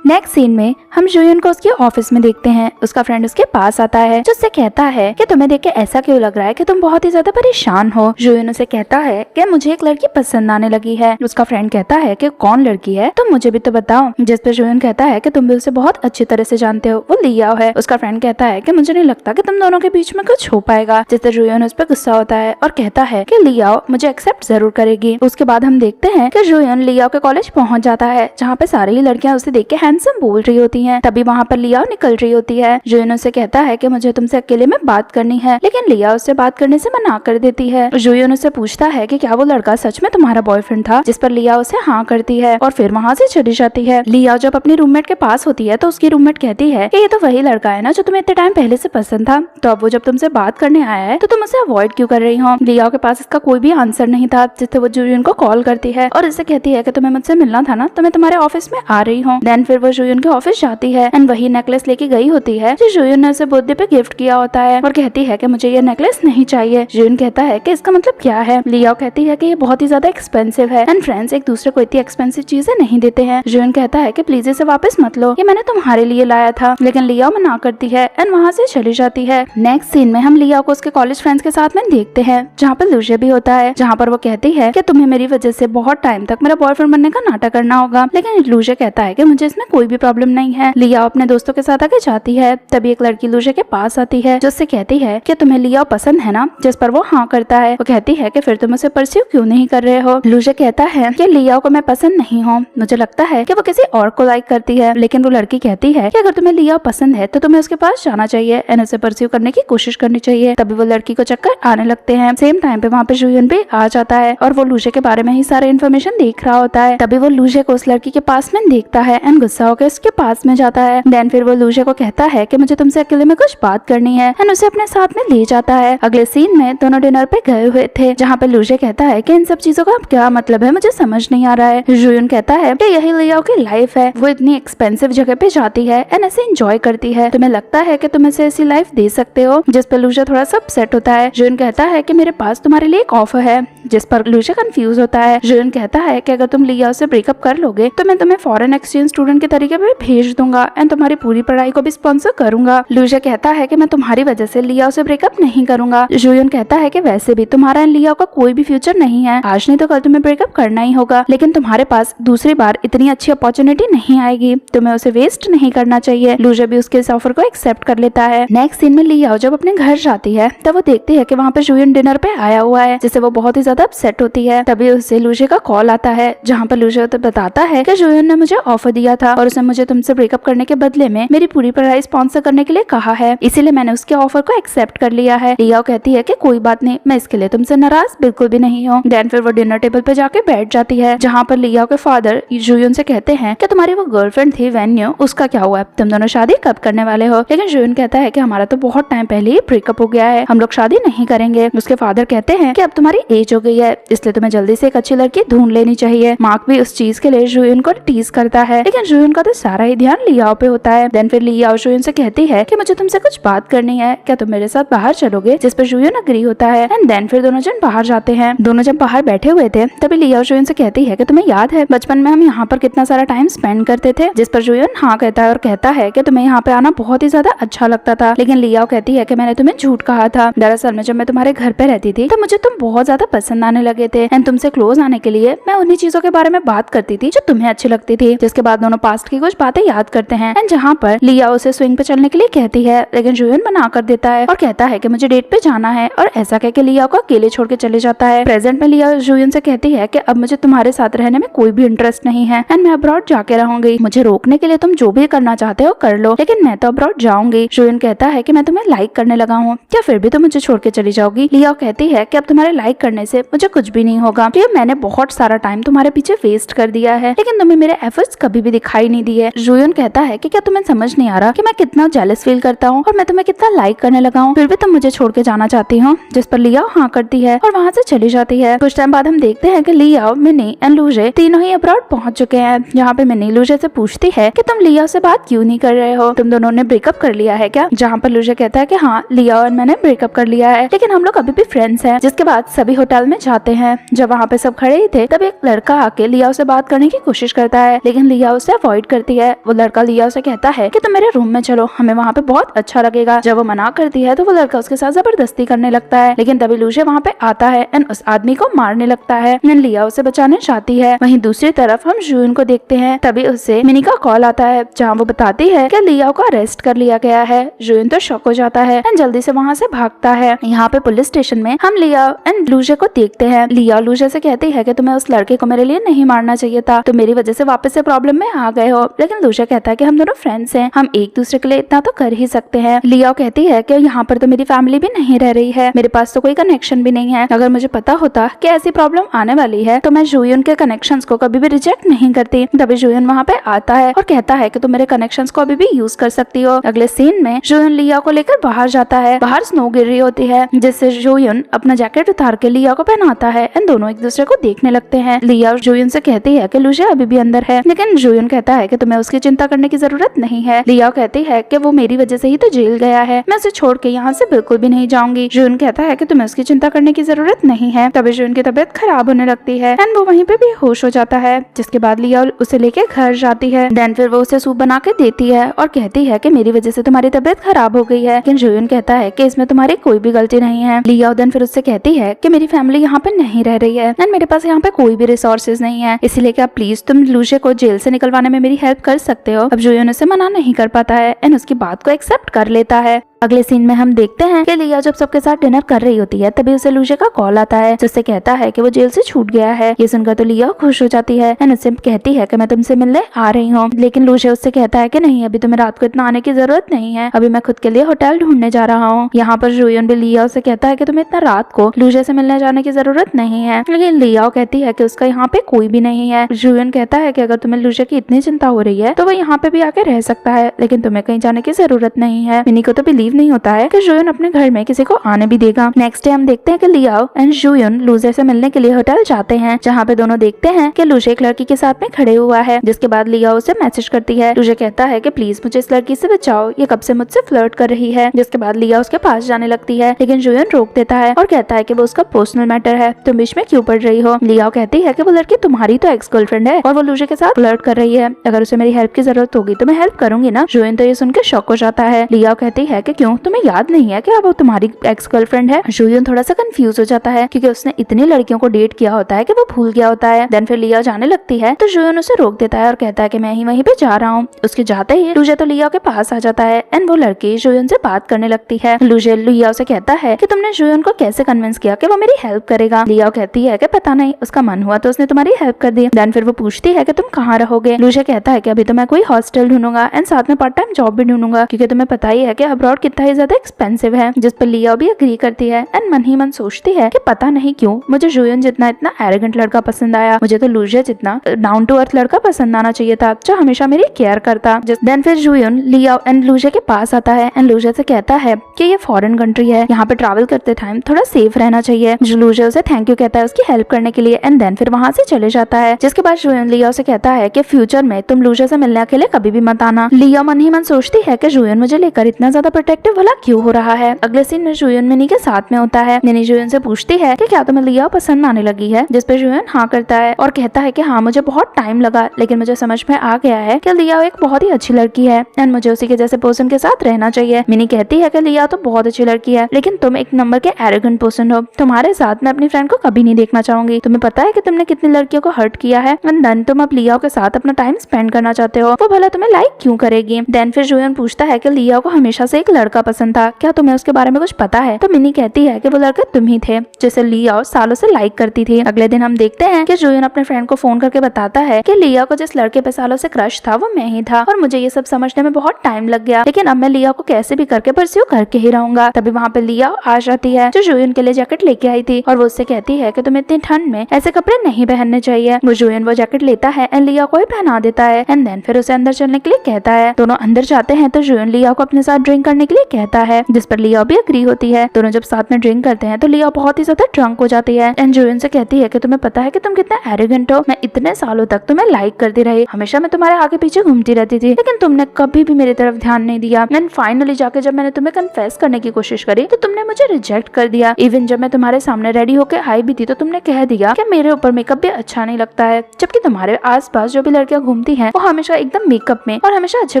नेक्स्ट सीन में हम जुयन को उसके ऑफिस में देखते हैं। उसका फ्रेंड उसके पास आता है जो उससे कहता है कि तुम्हें देख के ऐसा क्यों लग रहा है कि तुम बहुत ही ज्यादा परेशान हो। जुयन उसे कहता है कि मुझे एक लड़की पसंद आने लगी है। उसका फ्रेंड कहता है कि कौन लड़की है, तुम मुझे भी तो बताओ। जिस पे जुयन कहता है कि तुम भी उसे बहुत अच्छी तरह से जानते हो, वो लियाओ है। उसका फ्रेंड कहता है कि मुझे नहीं लगता कि तुम दोनों के बीच में कुछ हो पाएगा। जिससे जुयन उस पर गुस्सा होता है और कहता है कि लियाओ मुझे एक्सेप्ट जरूर करेगी। उसके बाद हम देखते हैं कि जुयन लियाओ के कॉलेज पहुंच जाता है, जहाँ पे सारी लड़कियां उसे देख के हैंडसम बोल रही होती हैं। तभी वहाँ पर लियाओ निकल रही होती है। जुयन उसे कहता है कि मुझे तुमसे अकेले में बात करनी है, लेकिन लियाओ उससे बात करने से मना कर देती है। जुयन उसे पूछता है कि क्या वो लड़का सच में तुम्हारा बॉयफ्रेंड था, जिस पर लियाओ उसे हाँ करती है और फिर वहाँ से चली जाती है। लियाओ जब अपनी रूममेट के पास होती है तो उसकी रूममेट कहती है कि ये तो वही लड़का है ना जो तुम्हें इतने टाइम पहले से पसंद था, तो अब वो जब तुमसे बात करने आया है तो तुम उसे अवॉइड क्यों कर रही हो। लियाओ के पास इसका कोई भी आंसर नहीं था, जिससे वो जुयन को कॉल करती है और इसे कहती है कि तुम्हें मुझसे मिलना था ना, तो मैं तुम्हारे ऑफिस में आ रही हूँ। देन फिर वो जुयन के ऑफिस जाती है एंड वही नेकलेस लेके गई होती है जो जुयन ने उसे बर्थडे पे गिफ्ट किया होता है, और कहती है कि मुझे ये नेकलेस नहीं चाहिए। जुयन कहता है कि इसका मतलब क्या है। लियाओ कहती है कि ये बहुत ही ज्यादा एक्सपेंसिव है एंड फ्रेंड्स एक दूसरे को इतनी एक्सपेंसिव चीजें नहीं देते हैं। जुयन कहता है कि प्लीज इसे वापस मत लो, ये मैंने तुम्हारे लिए लाया था, लेकिन लियाओ मना करती है एंड वहाँ से चली जाती है। नेक्स्ट सीन में हम लियाओ को उसके कॉलेज फ्रेंड्स के साथ में देखते हैं, जहाँ पर लूजे भी होता है, जहाँ पर वो कहती है कि तुम्हें मेरी वजह से बहुत टाइम तक मेरा बॉयफ्रेंड बनने का नाटक करना होगा, लेकिन लूजे कहता है कि मुझे इसमें कोई भी प्रॉब्लम नहीं है। लियाओ अपने दोस्तों के साथ आगे जाती है। तभी एक लड़की लूजे के पास आती है जो उससे कहती है कि तुम्हें लियाओ पसंद है ना, जिस पर वो हाँ करता है। वो कहती है कि फिर तुम उसे परस्यू क्यों नहीं कर रहे हो। लूजे कहता है कि लियाओ को मैं पसंद नहीं हूँ, मुझे लगता है कि वो किसी और को लाइक करती है। लेकिन वो लड़की कहती है कि अगर तुम्हें लियाओ पसंद है तो तुम्हें उसके पास जाना चाहिए एंड उसे परस्यू करने की कोशिश करनी चाहिए। तभी वो लड़की को चक्कर आने लगते हैं। सेम टाइम पे वहाँ पे जुयन भी आ जाता है और वो लूजे के बारे में ही सारे इन्फॉर्मेशन देख रहा होता है। तभी वो लूजे को उस लड़की के पास में देखता है एंड गुस्सा होकर उसके पास में जाता है। देन फिर वो लूजे को कहता है कि मुझे तुमसे अकेले में कुछ बात करनी है एंड उसे अपने साथ में ले जाता है। अगले सीन में दोनों डिनर पे गए हुए थे, जहाँ पे लूजे कहता है कि इन सब चीजों का क्या मतलब है, मुझे समझ नहीं आ रहा है। जुयन कहता है कि यही लियाओ की लाइफ है, वो इतनी एक्सपेंसिव जगह पे जाती है एंड ऐसे एंजॉय करती है, तुम्हें लगता है कि तुम इसे ऐसी लाइफ दे सकते हो। जिस पर लूजे थोड़ा सा अपसेट होता है। जुयन कहता है कि मेरे पास तुम्हारे लिए एक ऑफर है, जिस पर लूजे कंफ्यूज होता है। जुयन कहता है कि अगर तुम लियाओ से ब्रेकअप कर लोगे तो मैं तुम्हें फॉरेन एक्सचेंज स्टूडेंट के तरीके पे भेज दूंगा एंड तुम्हारी पूरी पढ़ाई को भी स्पॉन्सर करूंगा। लूजे कहता है कि मैं तुम्हारी वजह से लियाओ से ब्रेकअप नहीं करूंगा। जुयन कहता है कि वैसे भी तुम्हारा एंड लियाओ का कोई भी फ्यूचर नहीं है, आज नहीं तो कल तुम्हें ब्रेकअप करना ही होगा, लेकिन तुम्हारे पास दूसरी बार इतनी अच्छी अपॉर्चुनिटी नहीं आएगी, तुम्हें उसे वेस्ट नहीं करना चाहिए। लूजे भी उसके इस ऑफर को एक्सेप्ट कर लेता है। नेक्स्ट सीन में लियाओ जब अपने घर जाती है तब वो देखती है कि वहाँ पे जुयन डिनर पे आया हुआ है, जिससे वो बहुत ही ज्यादा अपसेट होती है। तभी उसे लूजे का कॉल आता है, जहाँ पर लूजे तो बताता है कि जुयन ने मुझे ऑफर दिया था और उसने मुझे तुमसे ब्रेकअप करने के बदले में मेरी पूरी पढ़ाई स्पॉन्सर करने के लिए कहा है, इसीलिए मैंने उसके ऑफर को एक्सेप्ट कर लिया है। लियाओ कहती है कि कोई बात नहीं, मैं इसके लिए तुमसे नाराज बिल्कुल भी नहीं हूँ। देन फिर वो डिनर टेबल पे जाके बैठ जाती है, जहाँ पर लियाओ के फादर जुयन से कहते हैं कि तुम्हारी वो गर्लफ्रेंड थी वेन्यू, उसका क्या हुआ, तुम दोनों शादी कब करने वाले हो। लेकिन जुयन कहता है कि हमारा तो बहुत टाइम पहले ही ब्रेकअप हो गया है, हम लोग शादी नहीं करेंगे। उसके फादर कहते हैं कि अब तुम्हारी एज हो गई है, इसलिए तुम्हें जल्दी से एक अच्छी लड़की ढूंढ लेनी चाहिए। मार्क भी उस चीज के लिए जुयन को टीज करता है, लेकिन जुयन का तो सारा ही ध्यान लियाओ पे होता है। देन फिर लियाओ जुयन से कहती है कि मुझे तुमसे कुछ बात करनी है, क्या तुम मेरे साथ बाहर चलोगे, जिस पर जुयन अग्री होता है। एंड देन फिर दोनों जन बाहर जाते हैं। दोनों जब बाहर बैठे हुए थे तभी लियाओ जुयन से कहती है कि तुम्हें याद है बचपन में हम यहाँ पर कितना सारा टाइम स्पेंड करते थे, जिस पर जुयन हाँ कहता है और कहता है कि तुम्हें यहाँ पे आना बहुत ही ज्यादा अच्छा लगता था। लेकिन लियाओ कहती है कि मैंने तुम्हें झूठ कहा था, दरअसल में जब मैं तुम्हारे घर पे रहती थी तो मुझे तुम बहुत ज्यादा पसंद आने लगे थे एंड तुमसे क्लोज आने के लिए मैं उन्हीं चीजों के बारे में बात करती थी जो तुम्हें अच्छी लगती थी। जिसके बाद दोनों पास्ट की कुछ बातें याद करते हैं एंड जहाँ पर लिया उसे स्विंग पे चलने के लिए कहती है, लेकिन जुयन मना कर देता है और कहता है कि मुझे डेट पे जाना है, और ऐसा कह के लिया को अकेले छोड़ के चले जाता है। प्रेजेंट में लिया जुयन से कहती है कि अब मुझे तुम्हारे साथ रहने में कोई भी इंटरेस्ट नहीं है एंड मैं अब्रॉड जाके रहूंगी। मुझे रोकने के लिए तुम जो भी करना चाहते हो कर लो, लेकिन मैं तो अब्रॉड जाऊंगी। जुयन कहता है कि मैं तुम्हें लाइक करने लगा हूँ, क्या फिर भी तुम मुझे छोड़ के चली जाओगी? लिया कहती है कि अब तुम्हारे लाइक करने से मुझे कुछ भी नहीं होगा, क्योंकि मैंने बहुत सारा टाइम तुम्हारे पीछे वेस्ट कर दिया है, लेकिन तुम्हें मेरे एफर्ट्स कभी भी दिखाई नहीं दिए। जुयन कहता है कि क्या तुम्हें समझ नहीं आ रहा कि मैं कितना जेलस फील करता हूँ और मैं तुम्हें कितना लाइक करने लगा हूँ, फिर भी तुम मुझे छोड़ के जाना चाहती हो? जिस पर लिया हाँ करती है और वहाँ से चली जाती है। कुछ टाइम बाद हम देखते हैं कि लिया, मिनी एंड लूजे तीनों ही अब्रॉड पहुंच चुके हैं, जहाँ पे मिनी लूजे से पूछती है कि तुम लिया से बात क्यों नहीं कर रहे हो, तुम दोनों ने ब्रेकअप कर लिया है क्या? जहाँ पर लूजे कहता है कि हाँ, लिया और मैंने ब्रेकअप कर लिया है, लेकिन हम लोग अभी भी फ्रेंड्स हैं। जिसके बाद सभी होटल में जाते हैं। जब वहाँ पे सब खड़े ही थे तब एक लड़का आके लिया से बात करने की कोशिश करता है, लेकिन लिया उसे अवॉइड करती है। वो लड़का लिया से कहता है कि तुम मेरे रूम में चलो, हमें वहाँ पे बहुत अच्छा लगेगा। जब वो मना करती है तो वो लड़का उसके साथ जबरदस्ती करने लगता है, लेकिन तभी लूजे वहाँ पे आता है एंड उस आदमी को मारने लगता है। लिया उसे बचाने जाती है। वहीं दूसरी तरफ हम जुयन को देखते हैं। तभी उसे मिनी का कॉल आता है, जहाँ वो बताती है कि लिया को अरेस्ट कर लिया गया है। जुयन तो शॉक हो जाता है एंड जल्दी से वहाँ से भागता है। यहाँ पे पुलिस स्टेशन में हम लिया एंड लूजे को देखते हैं। लिया लूजे से कहती है कि तुम्हें उस लड़के को मेरे लिए नहीं मारना चाहिए था, तो मेरी वजह से वापस से प्रॉब्लम में आ गए हो। लेकिन लूजे कहता है कि हम दोनों फ्रेंड्स हैं, हम एक दूसरे के लिए इतना तो कर ही सकते हैं। लिया कहती है कि यहाँ पर तो मेरी फैमिली भी नहीं रह रही है, मेरे पास तो कोई कनेक्शन भी नहीं है। अगर मुझे पता होता कि ऐसी प्रॉब्लम आने वाली है तो मैं जुयन के कनेक्शंस को कभी भी रिजेक्ट नहीं करती। तभी जुयन वहाँ पे आता है और कहता है कि तुम मेरे कनेक्शंस को अभी भी यूज कर सकती हो। अगले सीन में जुयन लिया को लेकर बाहर जाता है। बाहर स्नो गिर रही होती है, जिससे जुयन अपना जैकेट उतार के लिया को पहनाता है एंड दोनों एक दूसरे को देखने लगते हैं। लिया जुयन से कहती है कि लूजे अभी भी अंदर है, लेकिन जुयन कहता है कि तुम्हें उसकी चिंता करने की जरूरत नहीं है। लिया कहती है कि वो मेरी वजह से ही तो जेल गया है, मैं उसे छोड़ के यहाँ से बिल्कुल भी नहीं जाऊंगी। जुयन कहता है कि तुम्हें उसकी चिंता करने की जरूरत नहीं है। तभी जुयन की तबीयत खराब होने लगती है एंड वो वहीं पे भी होश हो जाता है। जिसके बाद लिया उसे लेके घर जाती है। देन फिर वो उसे सूप बना के देती है और कहती है कि मेरी वजह से तुम्हारी तबीयत खराब हो गई है, लेकिन जुयन कहता है कि इसमें तुम्हारी कोई भी गलती नहीं है। लिया देन फिर उससे कहती है कि मेरी फैमिली यहाँ पे नहीं रह रही है एंड मेरे पास यहाँ पे कोई भी रिसोर्सेज नहीं है, इसीलिए क्या प्लीज तुम लूजे को जेल से निकलवाने में मेरी हेल्प कर सकते हो। अब जुयन उसे मना नहीं कर पाता है एंड उसकी बात को एक्सेप्ट कर लेता है। अगले सीन में हम देखते हैं कि लिया जब सबके साथ डिनर कर रही होती है तभी उसे लूजे का कॉल आता है, जिससे कहता है कि वो जेल से छूट गया है। ये सुनकर तो लिया खुश हो जाती है एंड उससे कहती है कि मैं तुमसे मिलने आ रही हूँ, लेकिन लूजे उससे कहता है कि नहीं, अभी तुम्हें रात को इतना आने की जरूरत नहीं है, अभी मैं खुद के लिए होटल ढूंढने जा रहा हूँ। यहाँ पर जुयन भी लिया उसे कहता है कि तुम्हें इतना रात को लूजे से मिलने जाने की जरूरत नहीं है, लेकिन लिया कहती है कि उसका यहाँ पे कोई भी नहीं है। जुयन कहता है कि अगर तुम्हें लूजे की इतनी चिंता हो रही है तो वो यहाँ पे भी आके रह सकता है, लेकिन तुम्हें कहीं जाने की जरूरत नहीं है। मिनी को तो बिलीव नहीं होता है कि जुयन अपने घर में किसी को आने भी देगा। नेक्स्ट डे हम देखते हैं कि लिया एंड जुयन लूजे से मिलने के लिए होटल जाते हैं, जहाँ पे दोनों देखते हैं कि लूजे एक लड़की के साथ में खड़े हुआ है। जिसके बाद लिया उसे मैसेज करती है। लूजे कहता है कि प्लीज मुझे इस लड़की से बचाओ, ये कब से मुझसे फ्लर्ट कर रही है। जिसके बाद लिया उसके पास जाने लगती है, लेकिन जुयन रोक देता है और कहता है कि वो उसका पर्सनल मैटर है, तुम बीच में क्यों पड़ रही हो। लिया कहती है कि वो लड़की तुम्हारी तो एक्स गर्लफ्रेंड है और वो लूजे के साथ फ्लर्ट कर रही है, अगर उसे मेरी हेल्प की जरूरत होगी तो मैं हेल्प करूंगी ना। जुयन तो ये सुन के शॉक हो जाता है। लिया कहती है कि क्यों, तुम्हें याद नहीं है कि वो तुम्हारी एक्स गर्लफ्रेंड है। जुयन थोड़ा सा कंफ्यूज हो जाता है क्योंकि उसने इतनी लड़कियों को डेट किया होता है कि वो भूल गया होता है। देन फिर लिया जाने लगती है तो जुयन उसे रोक देता है और कहता है कि मैं ही वहीं पे जा रहा हूँ। उसके जाते ही लूजे तो लिया के पास आ जाता है एंड वो लड़की जुयन से बात करने लगती है। लूजे लिया उसे कहता है कि तुमने जुयन को कैसे कन्विंस किया कि वो मेरी हेल्प करेगा। लिया कहती है कि पता नहीं, उसका मन हुआ तो उसने तुम्हारी हेल्प कर दी। देन फिर वो पूछती है कि तुम कहाँ रहोगे। लूजे कहता है कि अभी तो मैं कोई हॉस्टल ढूंढूंगा एंड साथ में पार्ट टाइम जॉब भी ढूंढूंगा, क्योंकि तुम्हें पता ही है कि अब्रॉड कितना ही ज्यादा एक्सपेंसिव है। जिस पर लिया भी अग्री करती है एंड मन ही मन सोचती है कि पता नहीं क्यों मुझे जुयन जितना इतना एरोगेंट लड़का पसंद आया, मुझे तो लूजे जितना डाउन टू अर्थ लड़का पसंद आना चाहिए था जो हमेशा मेरी केयर करता। देन फिर जुयन लिया एंड लूजे के पास आता है एंड लूजे से कहता है कि ये फॉरेन कंट्री है, यहाँ पे ट्रैवल करते टाइम थोड़ा सेफ रहना चाहिए। लूजे उसे थैंक यू कहता है उसकी हेल्प करने के लिए एंड देन फिर वहाँ से चले जाता है। जिसके बाद जुयन लिया उसे कहता है कि फ्यूचर में तुम लूजे से मिलने के लिए कभी भी मत आना। लिया मन ही मन सोचती है कि जुयन मुझे लेकर इतना ज्यादा प्रोटेक्टिव भला क्यों हो रहा है। अगले सीन में जुयन मिनी के साथ में होता है। मिनी जुयन से पूछती है कि क्या तुम्हें लियाओ पसंद आने लगी है, जिस पे जुयन हाँ करता है और कहता है कि हाँ मुझे बहुत टाइम लगा, लेकिन मुझे समझ में आ गया है कि लियाओ एक बहुत ही अच्छी लड़की है एंड मुझे उसी के जैसे पर्सन के साथ रहना चाहिए। मिनी कहती है कि लियाओ तो बहुत अच्छी लड़की है, लेकिन तुम एक नंबर के एरोगेंट पर्सन हो। तुम्हारे साथ मैं अपनी फ्रेंड को कभी नहीं देखना चाहूंगी। तुम्हें पता है कि तुमने कितनी लड़कियों को हर्ट किया है एंड देन तुम अब लियाओ के साथ अपना टाइम स्पेंड करना चाहते हो, वो भला तुम्हें लाइक क्यों करेगी। देन फिर जुयन पूछता है कि लियाओ को हमेशा से एक लड़का पसंद था, क्या तुम्हें उसके बारे में कुछ पता है। तो मिनी कहती है कि वो लड़का तुम ही थे जिसे लियाओ सालों से लाइक करती थी। अगले दिन हम देखते हैं कि जुयन अपने फ्रेंड को फोन करके बताता है कि लियाओ को जिस लड़के पे सालों से क्रश था वो मैं ही था और मुझे ये सब समझने में बहुत टाइम लग गया, लेकिन अब मैं लियाओ को कैसे भी करके परस्यू करके ही रहूंगा। तभी वहाँ पे लियाओ आ जाती है जो जुयन के लिए जैकेट लेके आई थी और वो उससे कहती है कि तुम्हें इतनी ठंड में ऐसे कपड़े नहीं पहनने चाहिए। वो जुयन वो जैकेट लेता है एंड लियाओ को ही पहना देता है एंड देन फिर उसे अंदर चलने के लिए कहता है। दोनों अंदर जाते हैं तो जुयन लियाओ को अपने साथ ड्रिंक करने के लिए कहता है, जिस पर लियाओ भी एग्री होती है। दोनों जब साथ में ड्रिंक करते हैं तो लियाओ बहुत ही ज्यादा ड्रंक हो जाती है एंड जुयन से कहती है कि तुम्हें पता है कि तुम कितना एरोगेंट हो, मैं इतने सालों तक तुम्हें लाइक करती रही, हमेशा मैं तुम्हारे आगे पीछे घूमती रहती थी, लेकिन तुमने कभी भी मेरी तरफ ध्यान नहीं दिया। एंड फाइनली जाके जब मैंने तुम्हें कन्फेस करने की कोशिश करी तो तुमने मुझे रिजेक्ट कर दिया। इवन जब मैं तुम्हारे सामने रेडी होकर आई भी थी तो तुमने कह दिया कि मेरे ऊपर मेकअप भी अच्छा नहीं लगता है, जबकि तुम्हारे आसपास जो भी लड़कियां घूमती हैं वो हमेशा एकदम मेकअप में और हमेशा अच्छे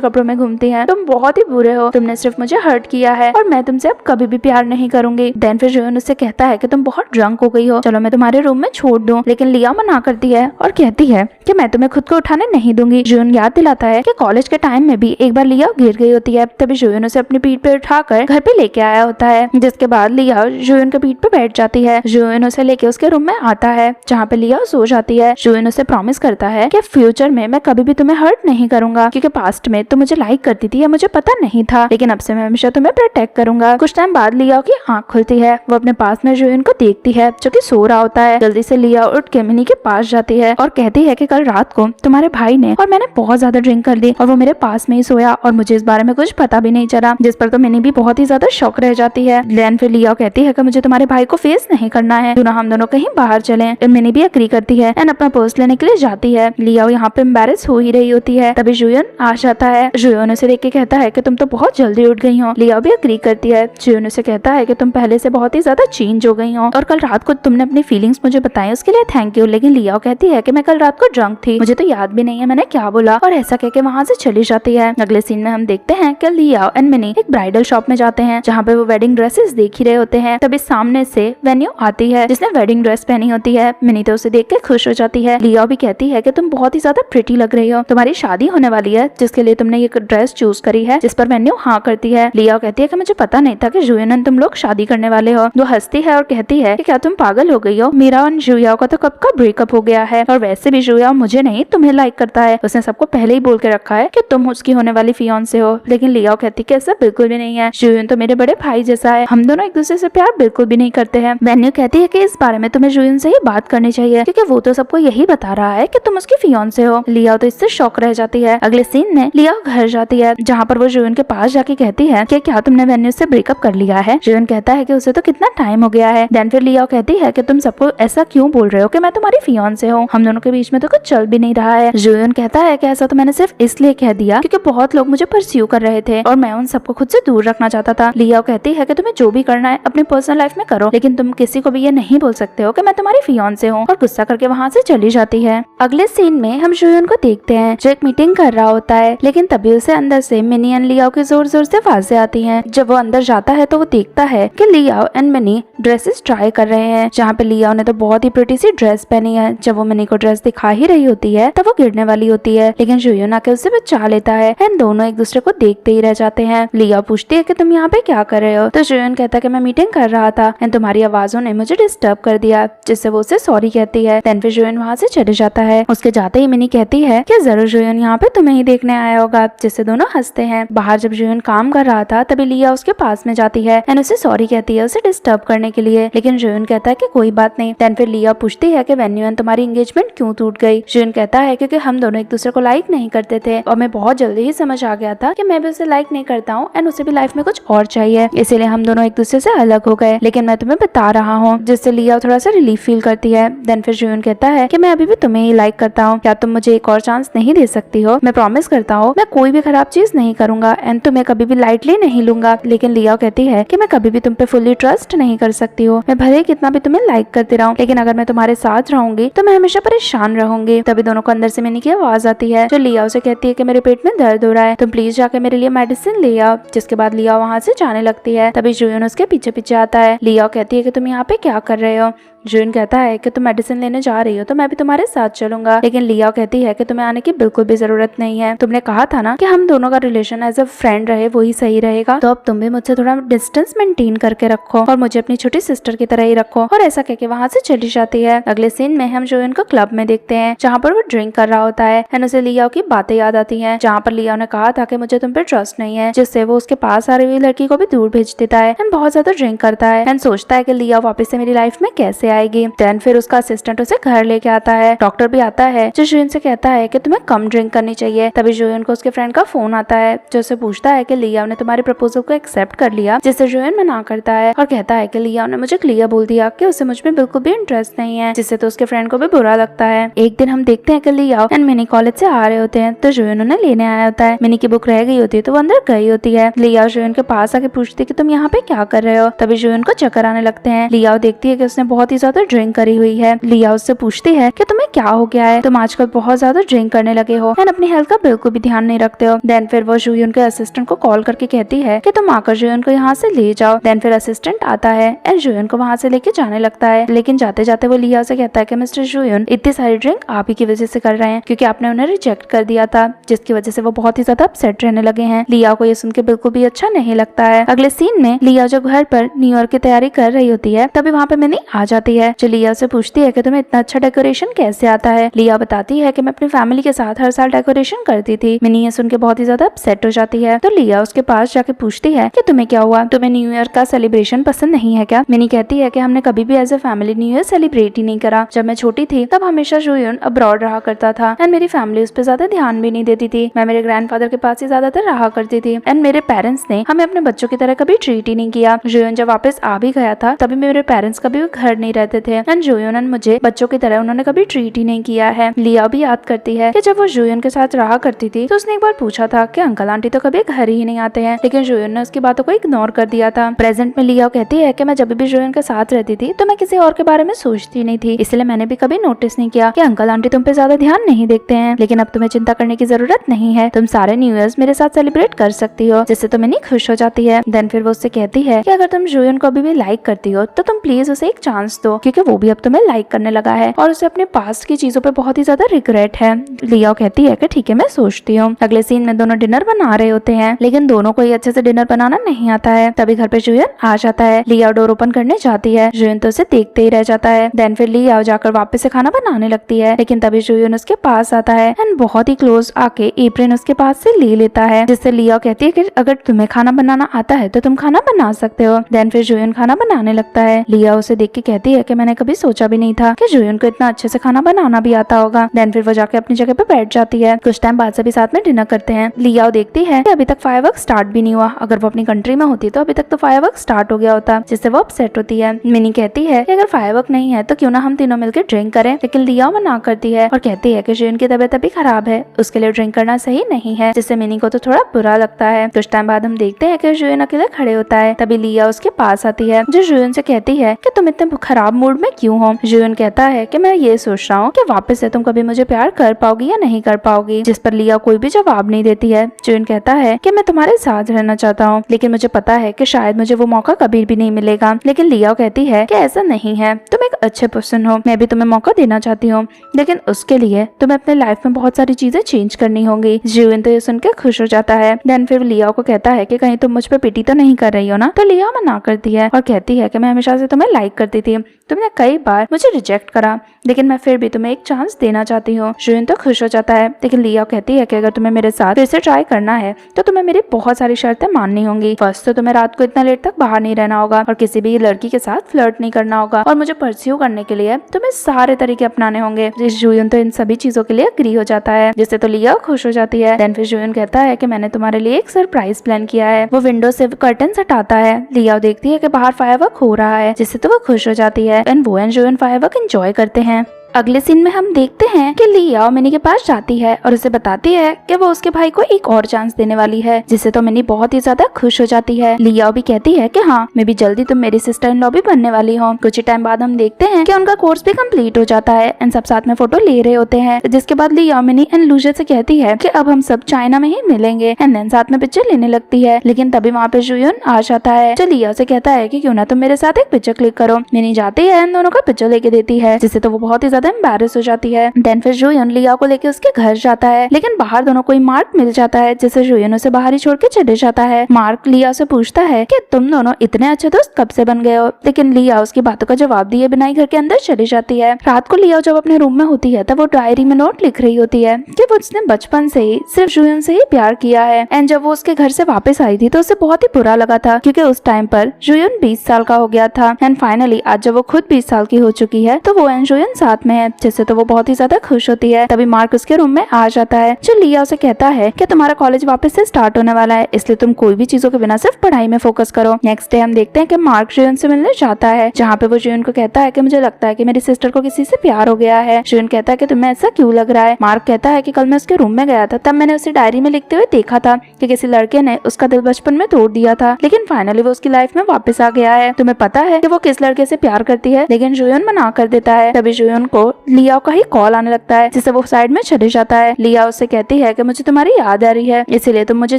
कपड़ों में घूमती हैं। तुम बहुत ही बुरे हो, तुमने सिर्फ मुझे हर्ट किया है और मैं तुमसे अब कभी भी प्यार नहीं करूंगी। देन फिर जुयन उससे कहता है कि तुम बहुत ड्रंक हो गई हो, चलो मैं तुम्हारे रूम में छोड़ दूं, लेकिन लिया मना करती है और कहती है कि मैं तुम्हें खुद को उठाने नहीं दूंगी। जुयन याद दिलाता है कि कॉलेज के टाइम में भी एक बार लिया गिर गई होती है, तभी जुयन उसे अपनी पीठ पे उठाकर घर पे लेके आया होता है, जिसके बाद लिया जुयन के पीठ पे बैठ जाती है। जुयन उसे लेके उसके रूम में आता है जहाँ पे लिया सो जाती है। जुयन उसे प्रॉमिस करता है कि फ्यूचर में मैं कभी भी तुम्हें हर्ट नहीं करूंगा, क्योंकि पास्ट में तुम मुझे लाइक करती थी या मुझे पता नहीं था, लेकिन अब से मैं हमेशा तुम्हें प्रोटेक्ट करूंगा। कुछ टाइम बाद लिया की आंख खुलती है, वो अपने पास में जुयन को देखती है जो कि सो रहा होता है। जल्दी से लिया उठ के मिनी के पास जाती है और कहती है कि कल रात को तुम्हारे भाई ने और मैंने बहुत ज्यादा ड्रिंक कर ली और वो मेरे पास में ही सोया और मुझे इस बारे में कुछ पता भी नहीं चला, जिस पर तो मिनी भी बहुत ही ज्यादा शॉक रह जाती है। देन फिर लिया कहती है कि मुझे तुम्हारे भाई को फेस नहीं करना है, क्यों ना हम दोनों कहीं बाहर चलें। मिनी भी एग्री करती है एंड अपना पर्स लेने के लिए जाती है। लिया यहाँ पे एम्बैरेस हो ही रही होती है, तभी जुयन आ जाता है। जुयन उसे देख के कहता है कि तुम तो बहुत जल्दी उठ गई हो। लिया भी एग्री करती है। जुयन उसे कहता है कि तुम पहले से बहुत ही ज्यादा चेंज हो गई हो और कल रात को तुमने अपनी फीलिंग्स मुझे बताई उसके लिए थैंक यू, लेकिन लिया कहती है कि मैं कल रात को ड्रंक थी, मुझे तो याद भी नहीं है मैंने क्या बोला, और ऐसा कह के वहाँ से चली जाती है। अगले सीन में हम देखते हैं कि लिया एंड मिनी एक ब्राइडल शॉप में जाते हैं जहाँ पे वो वेडिंग ड्रेसेस देख ही रहे होते हैं। तभी सामने से वेन्यू आती है जिसने वेडिंग ड्रेस पहनी होती है। मिनी तो उसे देख के खुश हो जाती है। लिया भी कहती है कि तुम बहुत ही ज्यादा प्रिटी लग रही हो, तुम्हारी शादी होने वाली है जिसके लिए तुमने ये ड्रेस चूज करी है, जिस पर वेन्यू हाँ करती है। लिया कहती है कि मुझे पता नहीं था कि जुयन एंड तुम लोग शादी करने वाले हो। वो हंसती है और कहती है कि क्या तुम पागल हो गई हो, मेरा और जुया का तो कब का ब्रेकअप हो गया है और वैसे भी जुया मुझे नहीं तुम्हें लाइक करता है, उसने सबको पहले ही बोल के रखा है कि तुम उसकी होने वाली फियांसे हो। लेकिन लिया कहती है ऐसा बिल्कुल भी नहीं है, जुयन तो मेरे बड़े भाई जैसा है, हम दोनों एक दूसरे से प्यार बिल्कुल भी नहीं करते हैं। वेन्यू कहती है कि इस बारे में तुम्हें जुयन से ही बात करनी चाहिए क्योंकि वो तो सबको यही बता रहा है कि तुम उसकी फियांसे हो। लिया तो इससे शॉक रह जाती है। अगले सीन में लिया घर जाती है जहाँ पर वो जुयन के पास जाके कहती है कि क्या तुमने वेन्यू से ब्रेकअप कर लिया है। जुयन कहता है कि उसे तो कितना टाइम हो गया है। देन फिर लिया कहती है कि तुम सबको ऐसा क्यों बोल रहे हो कि मैं तुम्हारी फियांसे हूँ, हम दोनों के बीच में तो कुछ चल भी नहीं रहा है। जुयन कहता है कि ऐसा तो मैंने सिर्फ इसलिए कह दिया क्योंकि बहुत लोग मुझे परस्यू कर रहे थे और मैं उन सबको खुद से दूर रखना चाहता था। लिया कहती है कि तुम्हें जो भी करना है अपनी पर्सनल लाइफ में करो, लेकिन तुम किसी को भी ये नहीं बोल सकते हो कि मैं तुम्हारी फियांसे हूँ, और गुस्सा करके वहाँ से चली जाती है। अगले सीन में हम जुयन को देखते हैं जो एक मीटिंग कर रहा होता है, लेकिन तभी उसे अंदर से मिनी एंड लियाओ की जोर जोर से आवाजें आती हैं। जब वो अंदर जाता है तो वो देखता है कि लियाओ एंड मिनी ड्रेसेस ट्राई कर रहे हैं, जहाँ पे लियाओ ने तो बहुत ही प्रिटी सी ड्रेस पहनी है। जब वो मिनी को ड्रेस दिखा ही रही होती है तब वो गिरने वाली होती है, लेकिन जुयन आके उससे बचा लेता है एंड दोनों एक दूसरे को देखते ही रह जाते हैं। लियाओ पूछती है कि तुम यहाँ पे क्या कर रहे हो, तो जुयन कहता है कि मैं मीटिंग कर रहा था एंड तुम्हारी आवाजों ने मुझे डिस्टर्ब कर दिया, जिससे वो उसे सॉरी कहती है। देन फिर जुयन वहाँ से चले जाता है। उसके जाते ही मिनी कहती है कि जरूर जुयन यहाँ पे तुम्हें ही देखने आया होगा, जिससे दोनों हंसते हैं। बाहर जब जुयन काम कर रहा था तभी लिया उसके पास में जाती है एंड उसे सॉरी कहती है उसे डिस्टर्ब करने के लिए, लेकिन जुयन कहता है कि कोई बात नहीं। देन फिर लिया पूछती है कि वेन्यू एंड तुम्हारी एंगेजमेंट क्यों टूट गई। जुयन कहता है क्योंकि हम दोनों एक दूसरे को लाइक नहीं करते थे और मैं बहुत जल्दी ही समझ आ गया था कि मैं भी उसे लाइक नहीं करता हूँ एंड उसे भी लाइफ में कुछ और चाहिए, इसीलिए हम दोनों एक दूसरे से अलग हो गए, लेकिन मैं तुम्हें बता रहा हूँ, जिससे लिया थोड़ा सा रिलीफ फील करती है। देन फिर जुयन कहता है कि मैं अभी भी तुम्हें ही लाइक करता हूँ, क्या तुम मुझे एक और चांस नहीं दे सकती हो। मैं प्रॉमिस करता हूँ मैं कोई भी खराब चीज नहीं करूंगा एंड तुम्हें कभी भी लाइट लाइटली नहीं लूंगा। लेकिन लियाओ कहती है कि मैं कभी भी तुम पे फुल्ली ट्रस्ट नहीं कर सकती हूँ। मैं भले कितना भी तुम्हें लाइक करती रहूं, लेकिन अगर मैं तुम्हारे साथ रहूंगी तो मैं हमेशा परेशान रहूंगी। तभी दोनों को अंदर से मिनी की आवाज आती है जो लियाओ से कहती है कि मेरे पेट में दर्द हो रहा है, तुम प्लीज जाके मेरे लिए मेडिसिन ले आओ। जिसके बाद लियाओ वहाँ से जाने लगती है। तभी जुयन उसके पीछे पीछे आता है। लियाओ कहती है कि तुम यहाँ पे क्या कर रहे हो। जुयन कहता है कि तुम मेडिसिन लेने जा रही हो तो मैं भी तुम्हारे साथ चलूंगा। लेकिन लियाओ कहती है कि तुम्हें आने की बिल्कुल भी जरूरत नहीं है। तुमने कहा था ना कि हम दोनों का रिलेशन एज अ फ्रेंड रहे, वही सही रहेगा। तो अब तुम भी मुझसे थोड़ा डिस्टेंस मेंटेन करके रखो और मुझे अपनी छोटी सिस्टर की तरह ही रखो। और ऐसा कहके वहाँ से चली जाती है। अगले सीन में हम जुयन को क्लब में देखते हैं जहाँ पर वो ड्रिंक कर रहा होता है एंड उसे लियाओ की बातें याद आती है जहाँ पर लियाओ ने कहा था कि मुझे तुम पे ट्रस्ट नहीं है, जिससे वो उसके पास आ रही हुई लड़की को भी दूर भेज देता है एंड बहुत ज्यादा ड्रिंक करता है एंड सोचता है कि लियाओ वापस से मेरी लाइफ में कैसे आएगी। देन फिर उसका असिस्टेंट उसे घर लेके आता है। डॉक्टर भी आता है जो जुयन से कहता है कि तुम्हें कम ड्रिंक करनी चाहिए। तभी जुयन को उसके फ्रेंड का फोन आता है जो उसे पूछता है कि लियाओ ने तुम्हारे प्रपोजल को एक्सेप्ट कर लिया, जिससे जुयन मना करता है और कहता है कि लियाओ ने मुझे क्लियर बोल दिया कि उसे मुझ में बिल्कुल भी इंटरेस्ट नहीं है, जिससे तो उसके फ्रेंड को भी बुरा लगता है। एक दिन हम देखते हैं कि लियाओ एंड मिनी कॉलेज से आ रहे होते हैं तो जुयन उन्हें लेने आया होता है। मिनी की बुक रह गई होती है तो वो अंदर गई होती है। लियाओ जुयन के पास आके पूछती है कि तुम यहाँ पे क्या कर रहे हो। तभी जुयन को चक्कर आने लगते हैं। लियाओ देखती है कि उसने बहुत ही ज्यादा ड्रिंक करी हुई है। लियाओ उससे पूछती है कि तुम्हें क्या हो गया है, तुम आजकल बहुत ज्यादा ड्रिंक करने लगे हो एंड अपनी हेल्थ का बिल्कुल भी ध्यान नहीं रखते हो। देन फिर वो जुयन के असिस्टेंट को कॉल करके कहती है कि तुम आकर जुयन को यहाँ से ले जाओ। देन फिर असिस्टेंट आता है एंड जुयन को वहाँ से लेके जाने लगता है। लेकिन जाते जाते वो लियाओ से कहता है कि मिस्टर जुयन, इतनी सारी ड्रिंक आप ही की वजह से कर रहे हैं क्योंकि आपने उन्हें रिजेक्ट कर दिया था, जिसकी वजह से वो बहुत ही ज्यादा अपसेट रहने लगे हैं। लियाओ को ये सुन के बिल्कुल भी अच्छा नहीं लगता है। अगले सीन में लियाओ जो घर पर न्यू ईयर की तैयारी कर रही होती है तभी वहाँ पे मिनी आ जाती है जो लियाओ से पूछती है कि तुम्हें इतना अच्छा डेकोरेशन कैसे आता है। लियाओ बताती है कि मैं अपनी फैमिली के साथ हर साल डेकोरेशन करती थी। मिनी ये सुन के बहुत ही ज्यादा अपसेट हो जाती है तो लियाओ उसके पास जाके पूछती है कि तुम्हें क्या हुआ, तुम्हें न्यू ईयर का सेलिब्रेशन पसंद नहीं है क्या। मिनी कहती है कि हमने कभी भी as a family new year celebrate ही नहीं करा। जब मैं छोटी थी तब हमेशा जुयन अब्रॉड रहा करता था एंड मेरी फैमिली उस पर ज्यादा ध्यान भी नहीं देती थी। मैं मेरे ग्रैंडफादर के पास ही ज्यादातर रहा करती थी एंड मेरे पेरेंट्स ने हमें अपने बच्चों की तरह कभी ट्रीट ही नहीं किया। जुयन जब वापस आ भी गया था तभी मेरे पेरेंट्स कभी घर नहीं रहते थे एंड जुयन एंड मुझे बच्चों की तरह उन्होंने कभी ट्रीट ही नहीं किया है। लियाओ भी याद करती है कि जब वो जुयन के साथ रहा करती थी तो उसने एक बार पूछा था कि अंकल आंटी तो कभी घर ही नहीं आते हैं, लेकिन जुयन ने उसकी बातों को इग्नोर कर दिया था। प्रेजेंट में लियाओ कहती है कि मैं जब भी जुयन के साथ रहती थी तो मैं किसी और के बारे में सोचती नहीं थी, इसलिए मैंने भी कभी नोटिस नहीं किया कि अंकल आंटी तुम पे ज्यादा ध्यान नहीं देखते हैं। लेकिन अब तुम्हें चिंता करने की जरूरत नहीं है, तुम सारे न्यू ईयर मेरे साथ सेलिब्रेट कर सकती हो, जिससे तुम्हें नहीं खुश हो जाती है। देन फिर वो उससे कहती है कि अगर तुम जुयन को अभी भी लाइक करती हो तो तुम प्लीज उसे एक चांस दो, क्योंकि वो भी अब तुम्हें लाइक करने लगा है और उसे अपने पास्ट की चीजों पे बहुत ही ज्यादा रिग्रेट है। लियाओ कहती है कि ठीक है मैं सोचती हूँ। अगले सीन में दोनों डिनर बना रहे होते हैं लेकिन दोनों को ही अच्छे से डिनर बनाना नहीं आता है। तभी घर पे जुयन आ जाता है। लियाओ डोर ओपन करने जाती है, जुयन तो उसे देखते ही रह जाता है। देन फिर लियाओ जाकर वापस से खाना बनाने लगती है लेकिन तभी जुयन उसके पास आता है एंड बहुत ही क्लोज आके एप्रन उसके पास से ले लेता है, जिससे लियाओ कहती है कि अगर तुम्हें खाना बनाना आता है तो तुम खाना बना सकते हो। देन फिर जुयन खाना बनाने लगता है। लियाओ उसे देख के कहती है कि मैंने कभी सोचा भी नहीं था कि जुयन को इतना अच्छे से खाना बनाना भी आता होगा। देन फिर वो जाके अपनी जगह पे बैठ जाती है। कुछ टाइम बाद सभी साथ में डिनर करते हैं। लियाओ देखती है कि अभी तक फायरवर्क स्टार्ट भी नहीं हुआ, अगर वो अपनी कंट्री में होती तो अभी तक तो फायरवर्क स्टार्ट हो गया होता, जिससे वो अपसेट होती है। मिनी कहती है कि अगर फायरवर्क नहीं है तो क्यों ना हम तीनों मिलकर ड्रिंक करें, लेकिन लियाओ मना करती है और कहती है कि जुयन की तबीयत अभी खराब है, उसके लिए ड्रिंक करना सही नहीं है, जिससे मिनी को तो थोड़ा बुरा लगता है। कुछ टाइम बाद हम देखते हैं कि जुयन अकेले खड़े होता है। तभी लियाओ उसके पास आती है जो जुयन से कहती है कि तुम इतने खराब मूड में क्यों हो। जुयन कहता है कि मैं ये सोच रहा हूँ कि वापस से तुम कभी मुझे प्यार कर पाओगी या नहीं कर पाओगी, जिस पर लियाओ कोई भी जवाब नहीं देती है। जुयन कहता है कि मैं तुम्हारे साथ रहना चाहता हूँ लेकिन मुझे पता है कि शायद मुझे वो मौका कभी भी नहीं मिलेगा। लेकिन लियाओ कहती है कि ऐसा नहीं है, तुम एक अच्छे पर्सन हो, मैं भी तुम्हें मौका देना चाहती हूँ, लेकिन उसके लिए तुम्हें अपने लाइफ में बहुत सारी चीजें चेंज करनी होंगी। जुयन तो ये सुन के खुश हो जाता है। देन फिर लियाओ को कहता है कि कहीं तुम मुझ पर पिटी तो नहीं कर रही हो ना। तो लियाओ मना करती है और कहती है कि मैं हमेशा से तुम्हें लाइक करती थी, तुमने कई बार मुझे रिजेक्ट करा, लेकिन मैं फिर भी तुम्हें एक चांस देना चाहती हूँ। जुयन तो खुश हो जाता है लेकिन लियाओ कहती है कि अगर तुम्हें मेरे साथ फिर से ट्राई करना है तो तुम्हें मेरी बहुत सारी शर्तें माननी होंगी। फर्स्ट तो तुम्हें रात को इतना लेट तक बाहर नहीं रहना होगा और किसी भी लड़की के साथ फ्लर्ट नहीं करना होगा और मुझे परस्यू करने के लिए तुम्हें सारे तरीके अपनाने होंगे। जुयन तो इन सभी चीजों के लिए एग्री हो जाता है, जिससे तो लियाओ खुश हो जाती है। देन फिर जुयन कहता है कि मैंने तुम्हारे लिए एक सरप्राइज प्लान किया है। वो विंडो से कर्टन हटाता है। लियाओ देखती है कि बाहर फायरवर्क हो रहा है, जिससे तो वो खुश हो जाती है एंड वो एंड जुयन फायरवर्क एंजॉय करते हैं। अगले सीन में हम देखते हैं कि लियाओ मिनी के पास जाती है और उसे बताती है कि वो उसके भाई को एक और चांस देने वाली है, जिससे तो मिनी बहुत ही ज्यादा खुश हो जाती है। लियाओ भी कहती है कि हाँ, मैं भी जल्दी तुम मेरी सिस्टर इन लॉ भी बनने वाली हो। कुछ ही टाइम बाद हम देखते हैं कि उनका कोर्स भी कंप्लीट हो जाता है एंड सब साथ में फोटो ले रहे होते हैं, जिसके बाद लियाओ मिनी एंड लूजे से कहती है कि अब हम सब चाइना में ही मिलेंगे एंड देन साथ में पिक्चर लेने लगती है। लेकिन तभी वहाँ पे जुयन आ जाता है जो लियाओ से कहता है कि क्यों ना तुम मेरे साथ एक पिक्चर क्लिक करो। मिनी जाती है एंड दोनों का पिक्चर लेके देती है, जिससे तो वो बहुत ही ज्यादा एम्बैरेस हो जाती है। देन फिर जुयन लियाओ को लेके उसके घर जाता है, लेकिन बाहर दोनों को मार्क मिल जाता है, जिससे जुयन उसे बाहर ही छोड़ के चले जाता है। मार्क लियाओ से पूछता है कि तुम दोनों इतने अच्छे दोस्त कब से बन गए हो, लेकिन लियाओ उसकी बातों का जवाब दिए बिना ही घर के अंदर चली जाती है। रात को लियाओ जब अपने रूम में होती है तब वो डायरी में नोट लिख रही होती है कि वो उसने बचपन से ही सिर्फ जुयन से ही प्यार किया है एंड जब वो उसके घर से वापस आई थी तो उसे बहुत ही बुरा लगा था, क्योंकि उस टाइम पर जुयन 20 साल का हो गया था एंड फाइनली आज जब वो खुद 20 साल की हो चुकी है तो वो एंड जुयन साथ में है, जिससे तो वो बहुत ही ज्यादा खुश होती है। तभी मार्क उसके रूम में आ जाता है जो लियाओ से कहता है कि तुम्हारा कॉलेज वापस से स्टार्ट होने वाला है, इसलिए तुम कोई भी चीजों के बिना सिर्फ पढ़ाई में फोकस करो। नेक्स्ट डे हम देखते हैं कि मार्क जुयन से मिलने जाता है, जहाँ पे वो जुयन को कहता है कि मुझे लगता है कि मेरी सिस्टर को किसी से प्यार हो गया है। जुयन कहता है कि तुम्हें ऐसा क्यों लग रहा है। मार्क कहता है कि कल मैं उसके रूम में गया था, तब मैंने उसे डायरी में लिखते हुए देखा था कि किसी लड़के ने उसका दिल बचपन में तोड़ दिया था, लेकिन फाइनली वो उसकी लाइफ में वापस आ गया है। तुम्हें पता है कि वो किस लड़के से प्यार करती है, लेकिन जुयन मना कर देता है। तभी जुयन को लियाओ का ही कॉल आने लगता है, जिससे वो साइड में चले जाता है। लियाओ उससे कहती है कि मुझे तुम्हारी याद आ रही है, इसीलिए तुम मुझे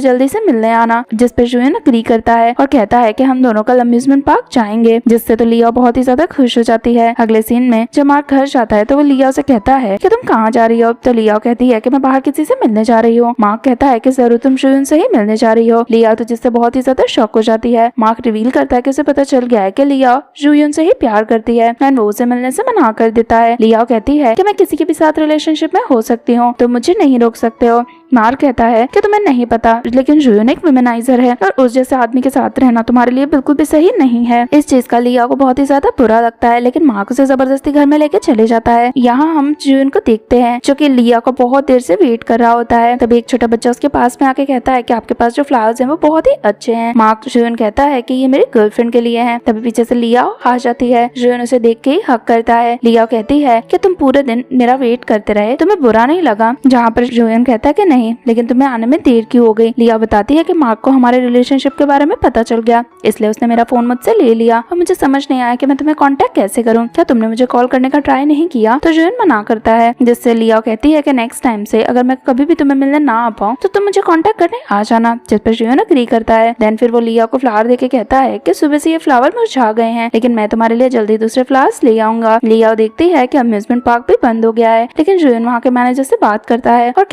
जल्दी से मिलने आना, जिस पे जुयन अग्री करता है और कहता है कि हम दोनों कल अम्यूजमेंट पार्क जाएंगे, जिससे तो लियाओ बहुत ही ज्यादा खुश हो जाती है। अगले सीन में जब मार्क घर जाता है तो वो लियाओ से कहता है कि तुम कहाँ जा रही हो, तो लियाओ कहती है कि मैं बाहर किसी से मिलने जा रही हूँ। मार्क कहता है कि जरूर तुम जुयन से ही मिलने जा रही हो। लियाओ तो जिससे बहुत ही ज्यादा शॉक हो जाती है। मार्क रिवील करता है कि उसे पता चल गया है कि लियाओ जुयन से ही प्यार करती है एंड वो उसे मिलने से मना कर देता है। लियाओ कहती है कि मैं किसी के भी साथ रिलेशनशिप में हो सकती हूँ, तो मुझे नहीं रोक सकते हो। मार्क कहता है कि तुम्हें नहीं पता, लेकिन जुयन एक वुमेनाइजर है और उस जैसे आदमी के साथ रहना तुम्हारे लिए बिल्कुल भी सही नहीं है। इस चीज का लियाओ को बहुत ही ज्यादा बुरा लगता है, लेकिन मार्क उसे जबरदस्ती घर में लेके चले जाता है। यहाँ हम जुयन को देखते हैं जो कि लियाओ को बहुत देर से वेट कर रहा होता है। तभी एक छोटा बच्चा उसके पास में आके कहता है कि आपके पास जो फ्लावर्स हैं वो बहुत ही अच्छे हैं। मार्क जुयन कहता है कि ये मेरी गर्लफ्रेंड के लिए हैं। तभी पीछे से लियाओ आ जाती है। जुयन उसे देख के ही हक करता है। लियाओ कहती है कि तुम पूरे दिन मेरा वेट करते रहे, तुम्हें बुरा नहीं लगा। जहाँ पर जुयन कहता है कि नहीं, लेकिन तुम्हें आने में देर क्यों हो गई। लियाओ बताती है कि मार्क को हमारे रिलेशनशिप के बारे में पता चल गया, इसलिए उसने मेरा फोन मुझसे ले लिया और मुझे समझ नहीं आया कि मैं तुम्हें कांटेक्ट कैसे करूं। क्या तुमने मुझे कॉल करने का ट्राई नहीं किया? तो जुयन मना करता है, जिससे लियाओ कहती है कि नेक्स्ट टाइम से अगर मैं कभी भी तुम्हें मिलने ना आ पाऊं तो तुम मुझे कांटेक्ट करने आ जाना, जिस पर जुयन एग्री करता है। देन फिर वो लियाओ को फ्लावर देके कहता है कि सुबह से ये फ्लावर मुरझा गए हैं, लेकिन मैं तुम्हारे लिए जल्दी दूसरे फ्लावर्स ले आऊंगा। लियाओ देखती है कि अम्यूजमेंट पार्क भी बंद हो गया है, लेकिन जुयन वहाँ के मैनेजर से बात करता है और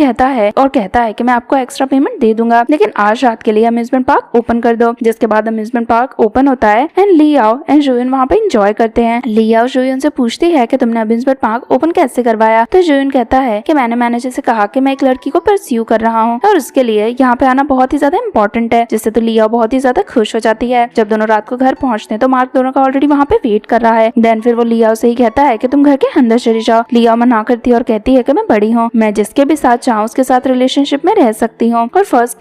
कहता है कि मैं आपको एक्स्ट्रा पेमेंट दे दूंगा, लेकिन आज रात के लिए अम्यूजमेंट पार्क ओपन कर दो। जिसके बाद अम्यूजमेंट पार्क ओपन होता है एंड लियाओ एंड जुयन वहाँ पे एंजॉय करते हैं। लियाओ जुयन से पूछती है कि तुमने अम्यूजमेंट पार्क ओपन कैसे करवाया? तो जुयन कहता है कि मैंने मैनेजर से कहा कि मैं एक लड़की को परस्यू कर रहा हूँ और उसके लिए यहाँ पे आना बहुत ही ज्यादा इम्पोर्टेंट है, जिससे तो लियाओ बहुत ही ज्यादा खुश हो जाती है। जब दोनों रात को घर पहुँचते हैं तो मार्क दोनों का ऑलरेडी वहाँ पे वेट कर रहा है। देन फिर वो लियाओ से ही कहता है कि तुम घर के अंदर चली जाओ। लियाओ मना करती है और कहती है कि मैं बड़ी हूँ, मैं जिसके भी साथ चाहूँ उसके साथ रिलेशनशिप में रह सकती हूँ और फर्स्ट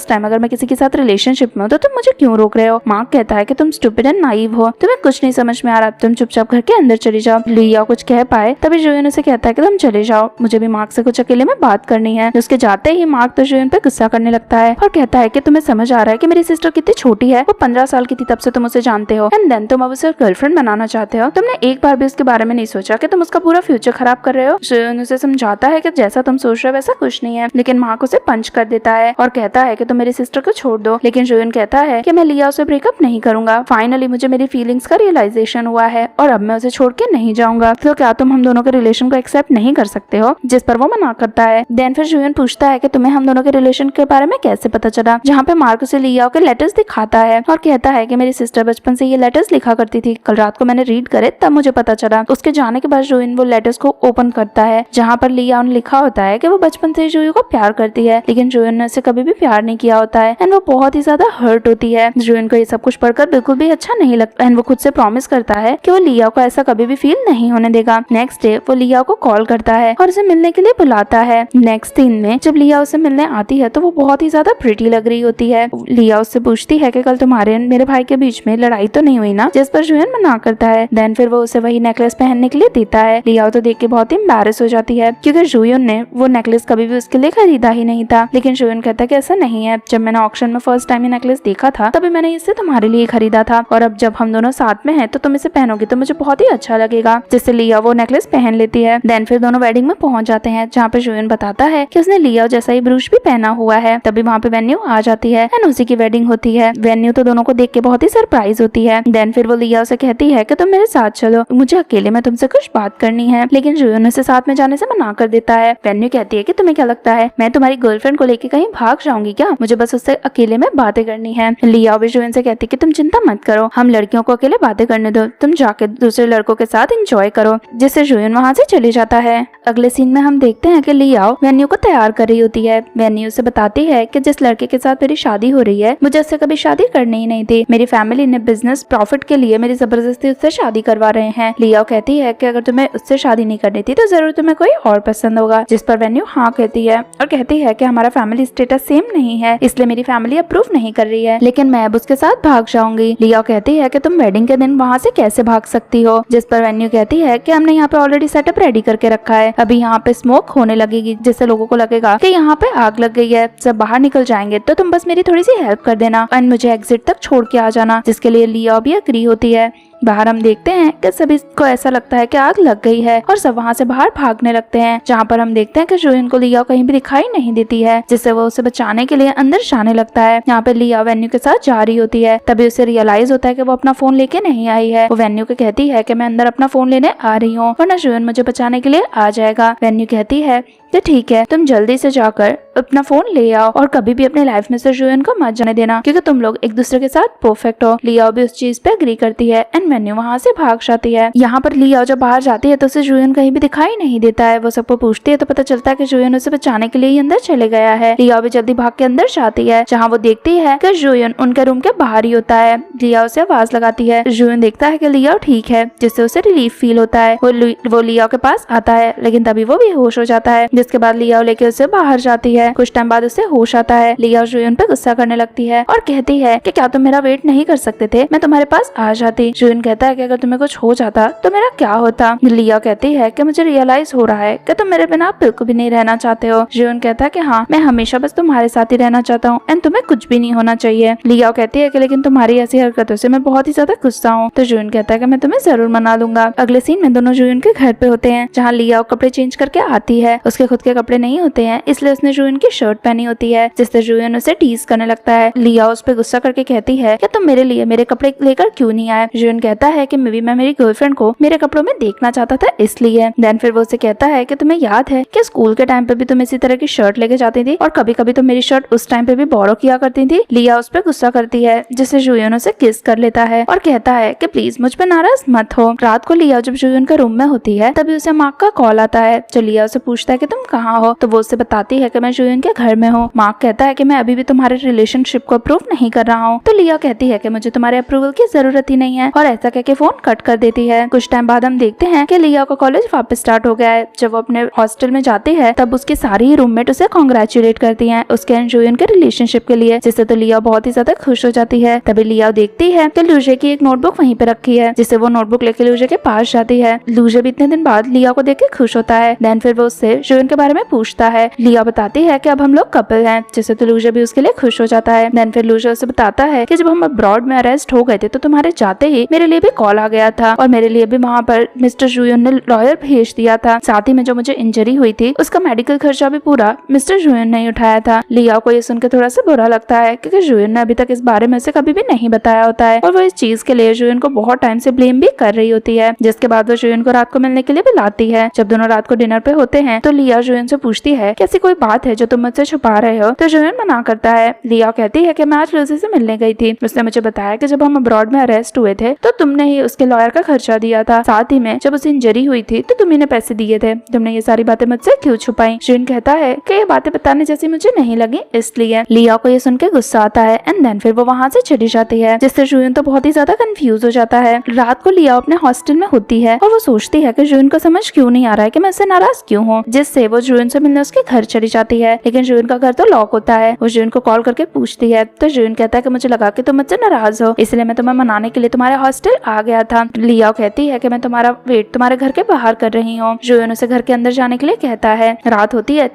टाइम अगर मैं किसी के साथ रिलेशनशिप में हूँ तो तुम मुझे क्यों रोक रहे हो? मार्क कहता है कि तुम स्टूपिड एंड नाइव हो, तुम्हें कुछ नहीं समझ में आ रहा, तुम चुपचाप घर के अंदर चली जाओ। लियाओ कुछ कह पाए तभी जुयन उसे कहता है कि तुम चले जाओ, मुझे भी मार्क से कुछ अकेले में बात करनी है। उसके जाते ही मार्क तो जुयन पे गुस्सा करने लगता है और कहता है कि तुम्हें समझ आ रहा है कि मेरी सिस्टर कितनी छोटी है, वो 15 साल की थी तब से तुम उसे जानते हो एंड देन तुम अब उसे गर्लफ्रेंड बनाना चाहते हो। तुमने एक बार भी उसके बारे में नहीं सोचा कि तुम उसका पूरा फ्यूचर खराब कर रहे हो। जुयन उसे समझाता है कि जैसा तुम सोच रहे हो वैसा कुछ नहीं है, लेकिन मार्क उसे पंच कर देता है और कहता है कि तुम मेरी सिस्टर को छोड़ दो। लेकिन जुयन कहता है कि मैं लियाओ से ब्रेकअप नहीं करूंगा, फाइनली मुझे मेरी फीलिंग्स का रियलाइजेशन हुआ है और अब मैं उसे छोड़ के नहीं जाऊंगा, तो क्या तुम हम दोनों के रिलेशन को एक्सेप्ट नहीं कर सकते हो? जिस पर वो मना करता है। देन फिर जुयन पूछता है कि तुम्हें हम दोनों के रिलेशन के बारे में कैसे पता चला? जहाँ पे मार्क उसे लियाओ के लेटर्स दिखाता है और कहता है कि मेरी सिस्टर बचपन से ये लेटर्स लिखा करती थी, कल रात को मैंने रीड करे तब मुझे पता चला। उसके जाने के बाद जुयन वो लेटर्स को ओपन करता है, जहाँ पर लियाओ ने लिखा होता है कि वो बचपन से जुयन को प्यार करती है, लेकिन जुयन ने उसे कभी भी प्यार नहीं किया होता है एंड वो बहुत ही ज्यादा हर्ट होती है। जुयन को ये सब कुछ पढ़कर बिल्कुल भी अच्छा नहीं लगता एंड वो खुद से प्रॉमिस करता है कि वो लियाओ को ऐसा कभी भी फील नहीं होने देगा। नेक्स्ट डे वो लियाओ को कॉल करता है और उसे मिलने के लिए बुलाता है। नेक्स्ट सीन में जब लियाओ उसे मिलने आती है तो वो बहुत ही ज्यादा प्रिटी लग रही होती है। लियाओ उससे पूछती है कि कल तुम्हारे मेरे भाई के बीच में लड़ाई तो नहीं हुई ना, जिस पर जुयन मना करता है। देन फिर वो उसे वही नेकलेस पहनने के लिए देता है। लियाओ तो देख के बहुत ही एम्बैरेस हो जाती है क्योंकि जुयन ने वो नेकलेस कभी भी उसके लिए खरीदा ही नहीं था। लेकिन जुयन कहता है कि ऐसा नहीं है, जब मैंने ऑक्शन में फर्स्ट टाइम ये नेकलेस देखा था तभी मैंने इसे तुम्हारे लिए खरीदा था, और अब जब हम दोनों साथ में हैं तो तुम इसे पहनोगी तो मुझे बहुत ही अच्छा लगेगा। जिससे लियाओ वो नेकलेस पहन लेती है। देन फिर दोनों वेडिंग में पहुंच जाते हैं जहाँ पे जुयन बताता है कि उसने लियाओ जैसा ही ब्रूच भी पहना हुआ है। तभी वहाँ पे वेन्यू आ जाती है एंड उसी की वेडिंग होती है। वेन्यू तो दोनों को देख के बहुत ही सरप्राइज होती है। देन फिर वो लियाओ से कहती है कि तुम मेरे साथ चलो, मुझे अकेले में तुमसे कुछ बात करनी है। लेकिन जुयन उसे साथ में जाने से मना कर देता है। वेन्यू कहती है कि तुम्हें क्या लगता है मैं तुम्हारी गर्लफ्रेंड को लेके कहीं भाग जाऊंगी क्या? मुझे बस उससे अकेले में बातें करनी है। लियाओ भी जुयन से कहती है कि तुम चिंता मत करो, हम लड़कियों को अकेले बातें करने दो, तुम जाके दूसरे लड़कों के साथ एंजॉय करो। जिससे जुयन वहाँ से चले जाता है। अगले सीन में हम देखते हैं कि लियाओ वेन्यू को तैयार कर रही होती है। वेन्यू से बताती है कि जिस लड़के के साथ मेरी शादी हो रही है मुझे उससे कभी शादी करनी ही नहीं थी। मेरी फैमिली ने बिजनेस प्रॉफिट के लिए मेरी जबरदस्ती उससे शादी करवा रहे हैं। लियाओ कहती है कि अगर तुम्हें उससे शादी नहीं करनी थी तो जरूर तुम्हें कोई और पसंद होगा। जिस पर वेन्यू हाँ कहती है और कहती है कि हमारा फैमिली स्टेटस सेम नहीं है, इसलिए मेरी फैमिली अप्रूव नहीं कर रही है, लेकिन मैं अब उसके साथ भाग जाऊंगी। लियाओ कहती है कि तुम वेडिंग के दिन वहाँ से कैसे भाग सकती हो? जिस पर वेन्यू कहती है कि हमने यहाँ पे ऑलरेडी सेटअप रेडी करके रखा है, अभी यहाँ पे स्मोक होने लगेगी जिससे लोगों को लगेगा कि यहाँ पे आग लग गई है। जब बाहर निकल जाएंगे तो तुम बस मेरी थोड़ी सी हेल्प कर देना और मुझे एग्जिट तक छोड़ के आ जाना। जिसके लिए लियाओ भी एग्री होती है। बाहर हम देखते हैं कि सभी को ऐसा लगता है कि आग लग गई है और सब वहाँ से बाहर भागने लगते हैं। जहाँ पर हम देखते हैं कि जुयन को लियाओ कहीं भी दिखाई नहीं देती है, जिससे वो उसे बचाने के लिए अंदर जाने लगता है। यहाँ पे लियाओ वेन्यू के साथ जा रही होती है। तभी उसे रियलाइज होता है कि वो अपना फोन लेके नहीं आई है। वो वेन्यू को कहती है कि मैं अंदर अपना फोन लेने आ रही हूँ वरना जुयन मुझे बचाने के लिए आ जाएगा। वेन्यू कहती है कि ठीक है, तुम जल्दी से जाकर अपना फोन ले आओ और कभी भी अपने लाइफ में से जुयन को मत जाने देना क्योंकि तुम लोग एक दूसरे के साथ परफेक्ट हो। लियाओ भी उस चीज पे एग्री करती है एंड वेन्यू वहाँ से भाग जाती है। यहाँ पर लियाओ जब बाहर जाती है तो उसे जुयन कहीं भी दिखाई नहीं देता है। वो सबको पूछती है तो पता चलता है कि जुयन उसे बचाने के लिए ही अंदर चले गया है। लियाओ भी जल्दी भाग के अंदर जाती है जहाँ वो देखती है कि जुयन उनके रूम के बाहर ही होता है। लियाओ से आवाज लगाती है। जुयन देखता है कि लियाओ ठीक है, जिससे उसे रिलीफ फील होता है। वो लियाओ के पास आता है लेकिन तभी वो बेहोश हो जाता है। जिसके बाद लियाओ लेके उसे बाहर जाती है। कुछ टाइम बाद उसे होश आता है। लियाओ जुयन पे गुस्सा करने लगती है और कहती है कि क्या तुम मेरा वेट नहीं कर सकते थे, मैं तुम्हारे पास आ जाती। जुयन कहता है कि अगर तुम्हें कुछ हो जाता तो मेरा क्या होता। लियाओ कहती है कि मुझे रियलाइज हो रहा है कि तुम मेरे बिना बिल्कुल भी नहीं रहना चाहते हो। जुयन कहता है कि हाँ, मैं हमेशा बस तुम्हारे साथ ही रहना चाहता हूँ एंड तुम्हें कुछ भी नहीं होना चाहिए। लियाओ कहती है कि लेकिन तुम्हारी ऐसी हरकतों से मैं बहुत ही ज्यादा गुस्सा हूँ। तो जुयन कहता है कि मैं तुम्हें जरूर मना लूंगा। अगले सीन में दोनों जुयन के घर पे होते हैं जहाँ लियाओ कपड़े चेंज करके आती है। उसके खुद के कपड़े नहीं होते हैं इसलिए उसने जुयन की शर्ट पहनी होती है, जिससे जुयन उसे टीज करने लगता है। लियाओ उस पर गुस्सा करके कहती है कि तुम मेरे लिए मेरे कपड़े लेकर क्यों नहीं आए। जुयन कहता है कि मैं मेरी गर्लफ्रेंड को मेरे कपड़ों में देखना चाहता था इसलिए। देन फिर वो उसे कहता है कि तुम्हें याद है कि स्कूल के टाइम पे भी तुम इसी तरह की शर्ट लेके जाती थी और कभी कभी तुम मेरी शर्ट उस टाइम पे भी बोरो किया करती थी। लियाओ उस पर गुस्सा करती है जिससे जुयन उसे किस कर लेता है और कहता है कि प्लीज मुझ पर नाराज मत हो। रात को लियाओ जब जुयन के रूम में होती है तभी उसे मार्क का कॉल आता है जो लियाओ से पूछता है कि तुम कहाँ हो। तो वो उसे बताती है कि मैं जुयन के घर में हूँ। मार्क कहता है कि मैं अभी भी तुम्हारे रिलेशनशिप को अप्रूव नहीं कर रहा हूँ। तो लिया कहती है कि मुझे तुम्हारे अप्रूवल की जरूरत ही नहीं है और ऐसा कह के फोन कट कर देती है। कुछ टाइम बाद हम देखते हैं कि लिया का कॉलेज वापस स्टार्ट हो गया है। जब वो अपने हॉस्टल में जाती है तब उसकी सारी रूममेट उसे कॉन्ग्रेचुलेट करती हैं उसके एंड जुयन के रिलेशनशिप के लिए, जिससे तो लिया बहुत ही ज्यादा खुश हो जाती है। तभी लिया देखती है कि लूजे की एक नोटबुक वहीं पे रखी है, जिससे वो नोटबुक लेके लूजे के पास जाती है। लूजे भी इतने दिन बाद लिया को देख के खुश होता है। देन फिर वो उससे जुयन के बारे में पूछता है। लिया बताती है कि अब हम लोग कपल हैं, जिससे तो लूजे भी उसके लिए खुश हो जाता है। देन फिर लूजे उसे बताता है कि जब हम अब्रॉड में अरेस्ट हो गए थे तो तुम्हारे जाते ही मेरे लिए भी कॉल आ गया था और मेरे लिए भी वहाँ पर मिस्टर जुयन ने लॉयर भेज दिया था। साथ ही में जो मुझे इंजरी हुई थी उसका मेडिकल खर्चा भी पूरा मिस्टर जुयन ने उठाया था। लिया को ये सुनकर थोड़ा सा बुरा लगता है क्योंकि जुयन ने अभी तक इस बारे में उसे कभी भी नहीं बताया होता है और वो इस चीज के लिए जुयन को बहुत टाइम से ब्लेम भी कर रही होती है। जिसके बाद वो जुयन को रात को मिलने के लिए बुलाती है। जब दोनों रात को डिनर पे होते हैं तो लिया जुयन से पूछती है कि ऐसी कोई बात है जो तुम मुझसे छुपा रहे हो। तो जुयन मना करता है। लिया कहती है कि मैं आज लूसी से मिलने गई थी, उसने मुझे बताया कि जब हम अब्रॉड में अरेस्ट हुए थे तो तुमने ही उसके लॉयर का खर्चा दिया था, साथ ही में जब उसे इंजरी हुई थी तो तुम्ही ने पैसे दिए थे। तुमने ये सारी बातें मुझसे क्यों छुपाई। जुयन कहता है कि ये बातें बताने जैसी मुझे नहीं लगी इसलिए। लिया को ये सुन के गुस्सा आता है एंड देन फिर वो वहाँ से चली जाती है, जिससे जुयन तो बहुत ही ज्यादा कंफ्यूज हो जाता है। रात को लिया अपने हॉस्टल में होती है और वो सोचती है कि जुयन को समझ क्यों नहीं आ रहा है कि मैं उससे नाराज क्यों हूँ, जिससे वो जुयन से मिलने उसके घर चली जाती है, लेकिन जुइन का घर तो लॉक होता है। वो जुइन को कॉल करके पूछती है तो जुइन कहता है कि मुझे लगा कि तुम मुझसे नाराज हो, इसलिए मैं तुम्हें मनाने के लिए तुम्हारे हॉस्टल आ गया था। लियाओ कहती है कि मैं तुम्हारा वेट तुम्हारे घर के बाहर कर रही हूँ। जुइन उसे घर के अंदर जाने के लिए कहता है। रात होती है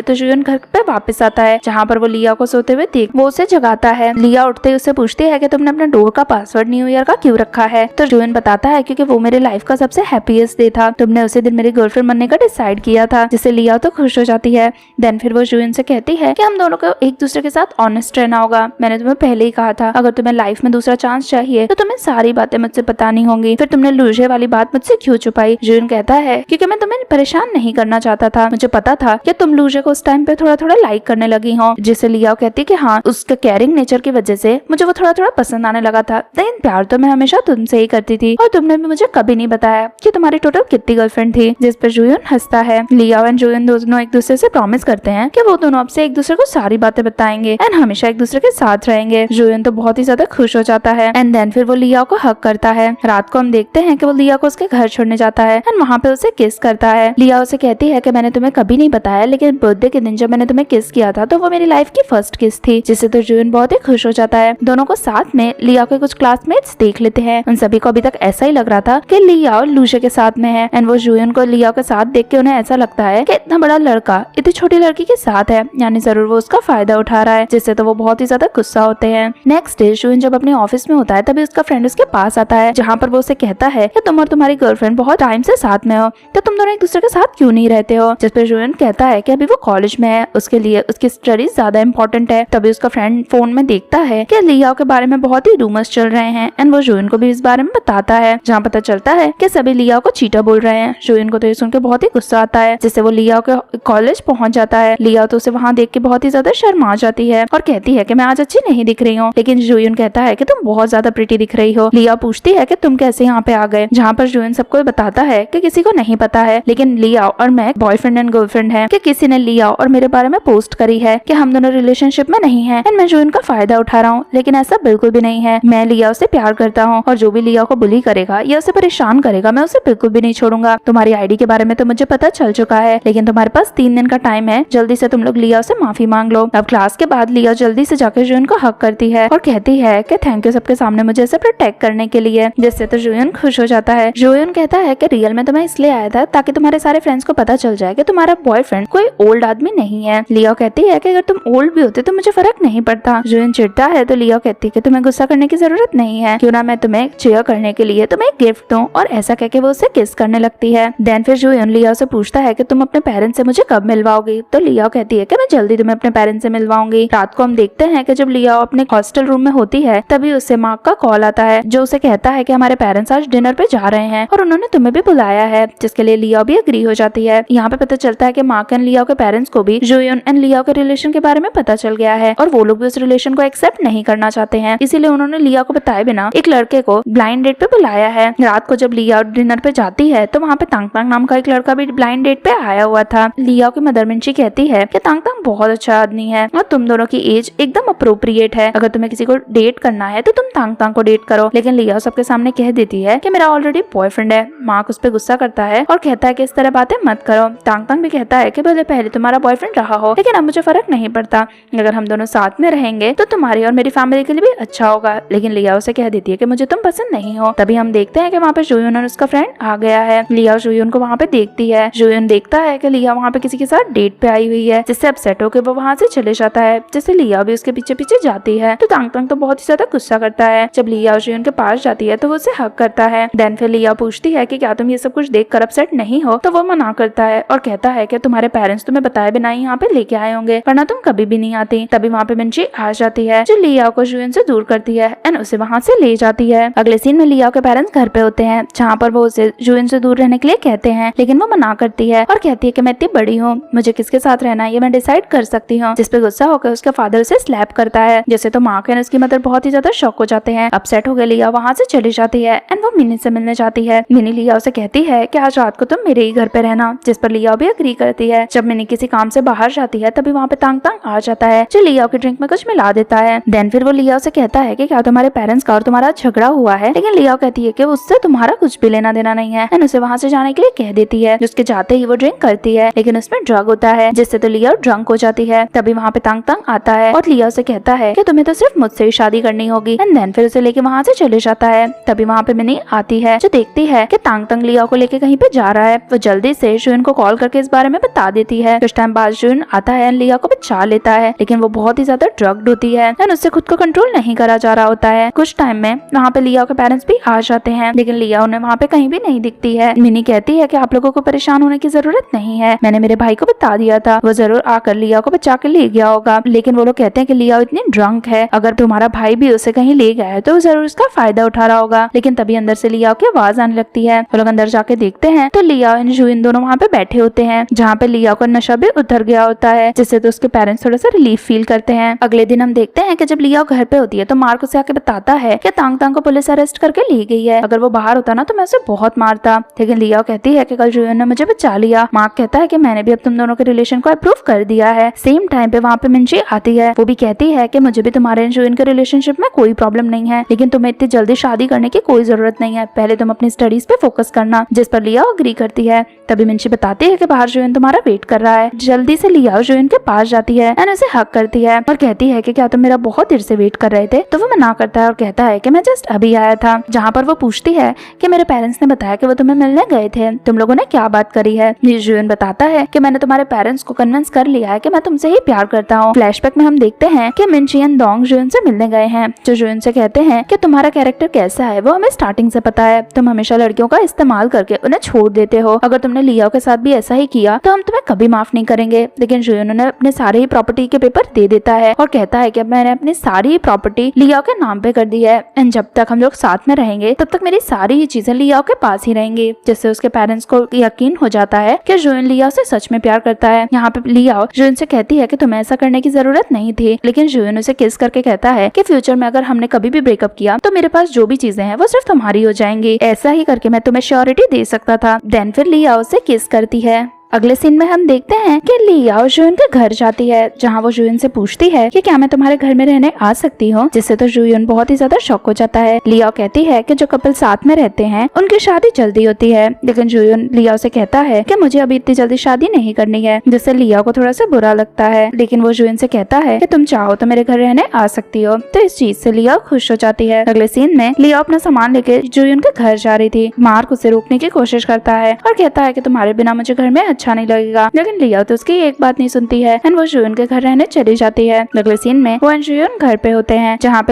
तो जुइन घर पे वापस आता है, जहाँ पर वो लियाओ को सोते हुए देख वो उसे जगाता है। लियाओ उठते ही उससे पूछती है कि तुमने अपने डोर का पासवर्ड न्यू ईयर का क्यों रखा है। तो जुइन बताता है क्योंकि वो मेरे लाइफ का सबसे हैप्पीएस्ट डे था, तुमने उसी दिन मेरी गर्लफ्रेंड बनने का डिसाइड किया था, जिससे लियाओ तो खुश हो जाती है। देन फिर वो जुइन से कहती है कि हम दोनों को एक दूसरे के साथ ऑनेस्ट रहना होगा। मैंने तुम्हें पहले ही कहा था अगर तुम्हें लाइफ में दूसरा चांस चाहिए तो तुम्हें सारी बातें मुझसे बतानी होंगी। फिर तुमने लूजे वाली बात मुझसे क्यों छुपाई। जुइन कहता है क्योंकि मैं तुम्हें परेशान नहीं करना चाहता था, मुझे पता था कि तुम लूजे को उस टाइम पे थोड़ा थोड़ा लाइक करने लगी हो, जिससे लियाओ कहती कि हाँ उसका केयरिंग नेचर की वजह से मुझे वो थोड़ा थोड़ा पसंद आने लगा था, लेकिन प्यार तो मैं हमेशा तुमसे ही करती थी और तुमने भी मुझे कभी नहीं बताया कि तुम्हारी टोटल कितनी गर्लफ्रेंड थी। जिस पर जुइन हंसता है। लियाओ एंड जुइन दोनों एक दूसरे से प्रॉमिस करते हैं कि वो दोनों अब से एक दूसरे को सारी बातें बताएंगे एंड हमेशा एक दूसरे के साथ रहेंगे। जुइन तो बहुत ही ज्यादा खुश हो जाता है एंड देन फिर वो लियाओ को हक करता है। रात को हम देखते हैं कि वो लियाओ को उसके घर छोड़ने जाता है एंड वहाँ पे उसे किस करता है। लियाओ उसे कहती है कि मैंने तुम्हें कभी नहीं बताया, लेकिन बर्थडे के दिन जब मैंने तुम्हें किस किया था तो वो मेरी लाइफ की फर्स्ट किस थी, जिससे तो जुइन बहुत ही खुश हो जाता है। दोनों को साथ में लियाओ के कुछ क्लासमेट्स देख लेते हैं। उन सभी को अभी तक ऐसा ही लग रहा था कि लियाओ लूशे के साथ में है एंड वो जुइन को लियाओ के साथ देख के उन्हें ऐसा लगता है कि इतना बड़ा लड़का इतनी छोटी लड़की के साथ है, यानी जरूर वो उसका फायदा उठा रहा है, जिससे तो वो बहुत ही ज्यादा गुस्सा होते हैं। नेक्स्ट डे जुइन जब अपने ऑफिस में होता है तभी उसका फ्रेंड उसके पास आता है, जहाँ पर वो उसे कहता है कि तुम और तुम्हारी गर्लफ्रेंड बहुत टाइम से साथ में हो, तो तुम दोनों एक दूसरे के साथ क्यों नहीं रहते हो। जिस पर जुइन कहता है कि अभी वो कॉलेज में है, उसके लिए उसकी स्टडीज ज्यादा इंपॉर्टेंट है। तभी उसका फ्रेंड फोन में देखता है कि लियाओ के बारे में बहुत ही रूमर्स चल रहे हैं एंड वो जुइन को भी इस बारे में बताता है, जहाँ पता चलता है कि सभी लियाओ को चीटर बोल रहे हैं। जुइन को तो ये सुनकर बहुत ही गुस्सा आता है, जिससे वो लियाओ के कॉलेज पहुंच जाता है। लियाओ तो उसे वहाँ देख के बहुत ही ज्यादा शर्मा जाती है और कहती है कि मैं आज अच्छी नहीं दिख रही हूँ, लेकिन जुइन कहता है कि तुम बहुत ज्यादा प्रिटी दिख रही हो। लियाओ पूछती है कि तुम कैसे यहाँ पे आ गए, जहाँ पर जुइन सबको बताता है कि किसी को नहीं पता है, लेकिन लियाओ और मैं बॉयफ्रेंड एंड गर्लफ्रेंड है, कि किसी ने लियाओ और मेरे बारे में पोस्ट करी है कि हम दोनों रिलेशनशिप में नहीं है एंड मैं जुइन का फायदा उठा रहा हूँ, लेकिन ऐसा बिल्कुल भी नहीं है। मैं लियाओ से प्यार करता हूँ और जो भी लियाओ को बुली करेगा या उसे परेशान करेगा मैं उसे बिल्कुल भी नहीं छोड़ूंगा। तुम्हारी आईडी के बारे में तो मुझे पता चल चुका है, लेकिन तुम्हारे पास 3 दिन का टाइम है, जल्दी से तुम लोग लियाओ से माफी मांग लो। अब क्लास के बाद लियाओ जल्दी से जाकर जुइन को हक करती है और कहती है कि थैंक यू सबके सामने मुझे इसे प्रोटेक्ट करने के लिए, जिससे तो जुइन खुश हो जाता है। जुइन कहता है कि रियल में तो मैं इसलिए आया था ताकि तुम्हारे सारे फ्रेंड्स को पता चल जाए कि तुम्हारा बॉयफ्रेंड कोई ओल्ड आदमी नहीं है। लियाओ कहती है कि अगर तुम ओल्ड भी होते तो मुझे फर्क नहीं पड़ता। जुइन चिढ़ता है तो लियाओ कहती है कि तुम्हें गुस्सा करने की जरूरत नहीं है, क्यों ना मैं तुम्हें चीयर करने के लिए तुम्हें गिफ्ट दूं, और ऐसा कहके वो उसे किस करने लगती है। देन फिर जुइन लियाओ से पूछता है कि तुम अपने पेरेंट्स से मुझे कब मिलवाओगी, तो लियाओ कहती है कि मैं जल्दी तुम्हें अपने पेरेंट्स से मिलवाऊंगी। रात को हम देखते हैं कि जब लियाओ अपने हॉस्टल रूम में होती है तभी उससे मार्क का कॉल आता है, जो उसे कहता है कि हमारे पेरेंट्स आज डिनर पे जा रहे हैं और उन्होंने तुम्हें भी बुलाया है, जिसके लिए लियाओ भी एग्री हो जाती है। यहाँ पे पता चलता है कि मार्क एंड लियाओ के पेरेंट्स को भी जुइन एंड लियाओ के रिलेशन के बारे में पता चल गया है और वो लोग भी उस रिलेशन को एक्सेप्ट नहीं करना चाहते हैं, इसीलिए उन्होंने लियाओ को बताए बिना एक लड़के को ब्लाइंड डेट पे बुलाया है। रात को जब लियाओ डिनर पे जाती है तो वहाँ पे तांगतांग नाम का एक लड़का भी ब्लाइंड डेट पे आया हुआ था। लियाओ की मदर मिंची कहती है कि तांगतांग बहुत अच्छा आदमी है और तुम दोनों की एज एकदम अप्रोप्रिएट है, अगर तुम्हें किसी को डेट करना है तो तुम तांगतांग को डेट करो। लेकिन लियाओ सबके सामने कह देती है कि मेरा ऑलरेडी बॉयफ्रेंड है। मार्क उस पर गुस्सा करता है और कहता है कि इस तरह बातें मत करो। तांगतांग भी कहता है कि भले पहले तुम्हारा बॉयफ्रेंड रहा हो, लेकिन अब मुझे फर्क नहीं पड़ता, अगर हम दोनों साथ में रहेंगे तो तुम्हारी और मेरी फैमिली के लिए भी अच्छा होगा। लेकिन लियाओ से कह देती है कि मुझे तुम पसंद नहीं हो। तभी हम देखते हैं कि वहाँ पे जुइन और उसका फ्रेंड आ गया है। लियाओ जुइन को वहाँ पे देखती है। जुइन देखता है कि लियाओ वहाँ पे किसी के साथ डेट पे आई हुई है, जिससे अपसेट होकर वो वहाँ से चले जाता है, जिससे लियाओ भी उसके पीछे पीछे जाती है। तो तांगतांग तो बहुत ही ज्यादा गुस्सा करता है। जब लियाओ जुइन के पास जाती है तो वो उसे हक करता है। देन फिर लियाओ पूछती है कि क्या तुम ये सब कुछ देख कर अपसेट नहीं हो, तो वो मना करता है और कहता है कि तुम्हारे पेरेंट्स तुम्हें बताए बिना ही यहाँ पे लेके आए होंगे, वरना तुम कभी भी नहीं आती। तभी वहाँ पे मिंची आ जाती है, जो लियाओ को जुइन से दूर करती है एंड उसे वहाँ से ले जाती है। अगले सीन में लियाओ के पेरेंट्स घर पे होते हैं, जहाँ पर वो उसे जुइन से दूर रहने के लिए कहते हैं, लेकिन वो मना करती है और कहती है कि मैं इतनी बड़ी हूँ, मुझे किसके साथ रहना है ये मैं डिसाइड कर सकती हूँ। जिस पे गुस्सा होकर उसका फादर उसे स्लैप करता है, जैसे तो मार्क एंड उसकी मदर बहुत ही ज्यादा शॉक हो जाते हैं। अपसेट हो गए लियाओ वहाँ से चली जाती है एंड वो मिनी से मिलने जाती है। मिनी लियाओ से कहती है कि आज रात को तुम मेरे ही घर पे रहना, जिस पर लियाओ भी एग्री करती है। जब मिनी किसी काम से बाहर जाती है तभी वहाँ पे तांगतांग आ जाता है, जो लियाओ की ड्रिंक में कुछ मिला देता है। देन फिर वो लियाओ से कहता है कि क्या तुम्हारे पेरेंट्स का और तुम्हारा झगड़ा हुआ है, लेकिन लियाओ कहती है कि उससे तुम्हारा कुछ भी लेना देना नहीं है एंड उसे वहाँ से जाने के लिए कह देती है। उसके जाते ही वो ड्रिंक करती है, लेकिन उसमें ड्रग होता है, जिससे तो लियाओ ड्रंक हो जाती है। तभी वहाँ पे तांग तांग आता है और लियाओ से कहता है कि तुम्हें तो सिर्फ मुझसे ही शादी करनी होगी, एंड देन फिर उसे लेके वहाँ से चले जाता है। तभी वहाँ पे मिनी आती है जो देखती है कि तांग तांग लियाओ को लेके कहीं पे जा रहा है। वो जल्दी से जुइन को कॉल करके इस बारे में बता देती है। कुछ टाइम बाद जुइन आता है, लियाओ को बचा लेता है, लेकिन वो बहुत ही ज्यादा ड्रग्ड होती है एंड उससे खुद को कंट्रोल नहीं करा जा रहा होता है। कुछ टाइम में वहाँ पे लियाओ के पेरेंट्स भी आ जाते हैं, लेकिन लियाओ ने वहाँ पे कहीं भी नहीं दिखती है। मिनी कहती है कि आप लोगों को परेशान होने की जरूरत नहीं है, मैंने मेरे भाई को बता दिया था, वो जरूर आकर लियाओ को बचा के ले गया होगा। लेकिन वो लोग कहते हैं कि लियाओ इतनी ड्रंक है, अगर तुम्हारा भाई भी उसे कहीं ले गया है तो जरूर उसका फायदा उठा रहा होगा। लेकिन तभी अंदर से लियाओ की आवाज आने लगती है। वो लोग अंदर जाके देखते हैं तो लियाओ एंड जुइन दोनों वहाँ पे बैठे होते हैं, जहाँ पे लियाओ का नशा भी उतर गया होता है, जिससे तो उसके पेरेंट्स थोड़ा सा रिलीफ फील करते हैं। अगले दिन हम देखते हैं कि जब लियाओ घर पे होती है तो मार्क उसे आके बताता है कि तांग तांग को पुलिस अरेस्ट करके ले गई है, अगर वो बाहर होता ना तो मैं उसे बहुत मारता। लेकिन लियाओ कहती है कि कल जुइन ने मुझे बचा लिया। मार्क कहता है कि मैंने भी अब तुम दोनों के रिलेशन को अप्रूव कर दिया है। सेम टाइम पे वहाँ पे मिंची आती है, वो भी कहती है कि मुझे भी तुम्हारे जुइन के रिलेशनशिप में कोई प्रॉब्लम नहीं है, लेकिन तुम्हें इतनी जल्दी शादी करने की कोई जरूरत नहीं है, पहले तुम अपनी स्टडीज पे फोकस करना, जिस पर लियाओ अग्री करती है। तभी मिंची बताती है कि बाहर जुइन तुम्हारा वेट कर रहा है। जल्दी से लियाओ जुइन के पास जाती है एंड उसे हक करती है और कहती है कि क्या तुम मेरा बहुत देर से वेट कर रहे थे। तो वो मना करता है और कहता है कि मैं जस्ट अभी आया था। जहाँ पर वो पूछती है कि मेरे पेरेंट्स ने बताया कि वो तुम्हें मिलने गए थे, तुम लोगों ने क्या बात करी है। जुइन बताता है कि मैंने तुम्हारे पेरेंट्स को कन्विंस कर लिया है कि मैं तुमसे ही प्यार करता हूँ। फ्लैशबैक में हम देखते हैं कि मिंची एंड डोंग जुइन से मिलने गए हैं, जो जुइन से कहते हैं कि तुम्हारा कैरेक्टर कैसा है वो हमें स्टार्टिंग से पता है, तुम हमेशा लड़कियों का इस्तेमाल करके उन्हें छोड़ देते हो, अगर तुमने लियाओ के साथ भी ऐसा ही किया तो हम तुम्हें कभी माफ नहीं करेंगे। लेकिन जुइन उन्हें अपने सारे ही प्रॉपर्टी के पेपर दे देता है और कहता है कि अब मैंने अपनी सारी ही प्रॉपर्टी लियाओ के नाम पे कर दी है एंड जब तक हम लोग साथ में रहेंगे तब तक मेरी सारी ही चीजें लियाओ के पास ही रहेंगी, जिससे उसके पेरेंट्स को यकीन हो जाता है कि जुइन लियाओ से सच में प्यार करता है। यहाँ पे लियाओ जुइन से कहती है कि तुम्हें ऐसा करने की जरूरत नहीं थी, लेकिन जुइन उसे किस करके कहता है कि फ्यूचर में अगर हमने कभी भी ब्रेकअप किया तो मेरे पास जो भी चीजें हैं वो सिर्फ तुम्हारी हो जाएंगी, ऐसा ही करके मैं तुम्हें श्योरिटी दे सकता था। देन फिर लियाओ उसे किस करती है। अगले सीन में हम देखते हैं कि लियाओ जुइन के घर जाती है, जहाँ वो जुइन से पूछती है कि क्या मैं तुम्हारे घर में रहने आ सकती हूँ, जिससे तो जुइन बहुत ही ज्यादा शॉक हो जाता है। लियाओ कहती है कि जो कपल साथ में रहते हैं उनकी शादी जल्दी होती है, लेकिन जुइन लियाओ से कहता है कि मुझे अभी इतनी जल्दी शादी नहीं करनी है, जिससे लियाओ को थोड़ा सा बुरा लगता है। लेकिन वो जुइन से कहता है कि तुम चाहो तो मेरे घर रहने आ सकती हो, तो इस चीज से लियाओ खुश हो जाती है। अगले सीन में लियाओ अपना सामान लेके जुइन के घर जा रही थी। मार्क उसे रोकने की कोशिश करता है और कहता है कि तुम्हारे बिना मुझे घर में अच्छा नहीं लगेगा, लेकिन लियाओ तो उसकी एक बात नहीं सुनती है एंड वो जुइन के घर रहने चली जाती है। अगले सीन में वो एंड जुइन घर पे होते हैं, जहाँ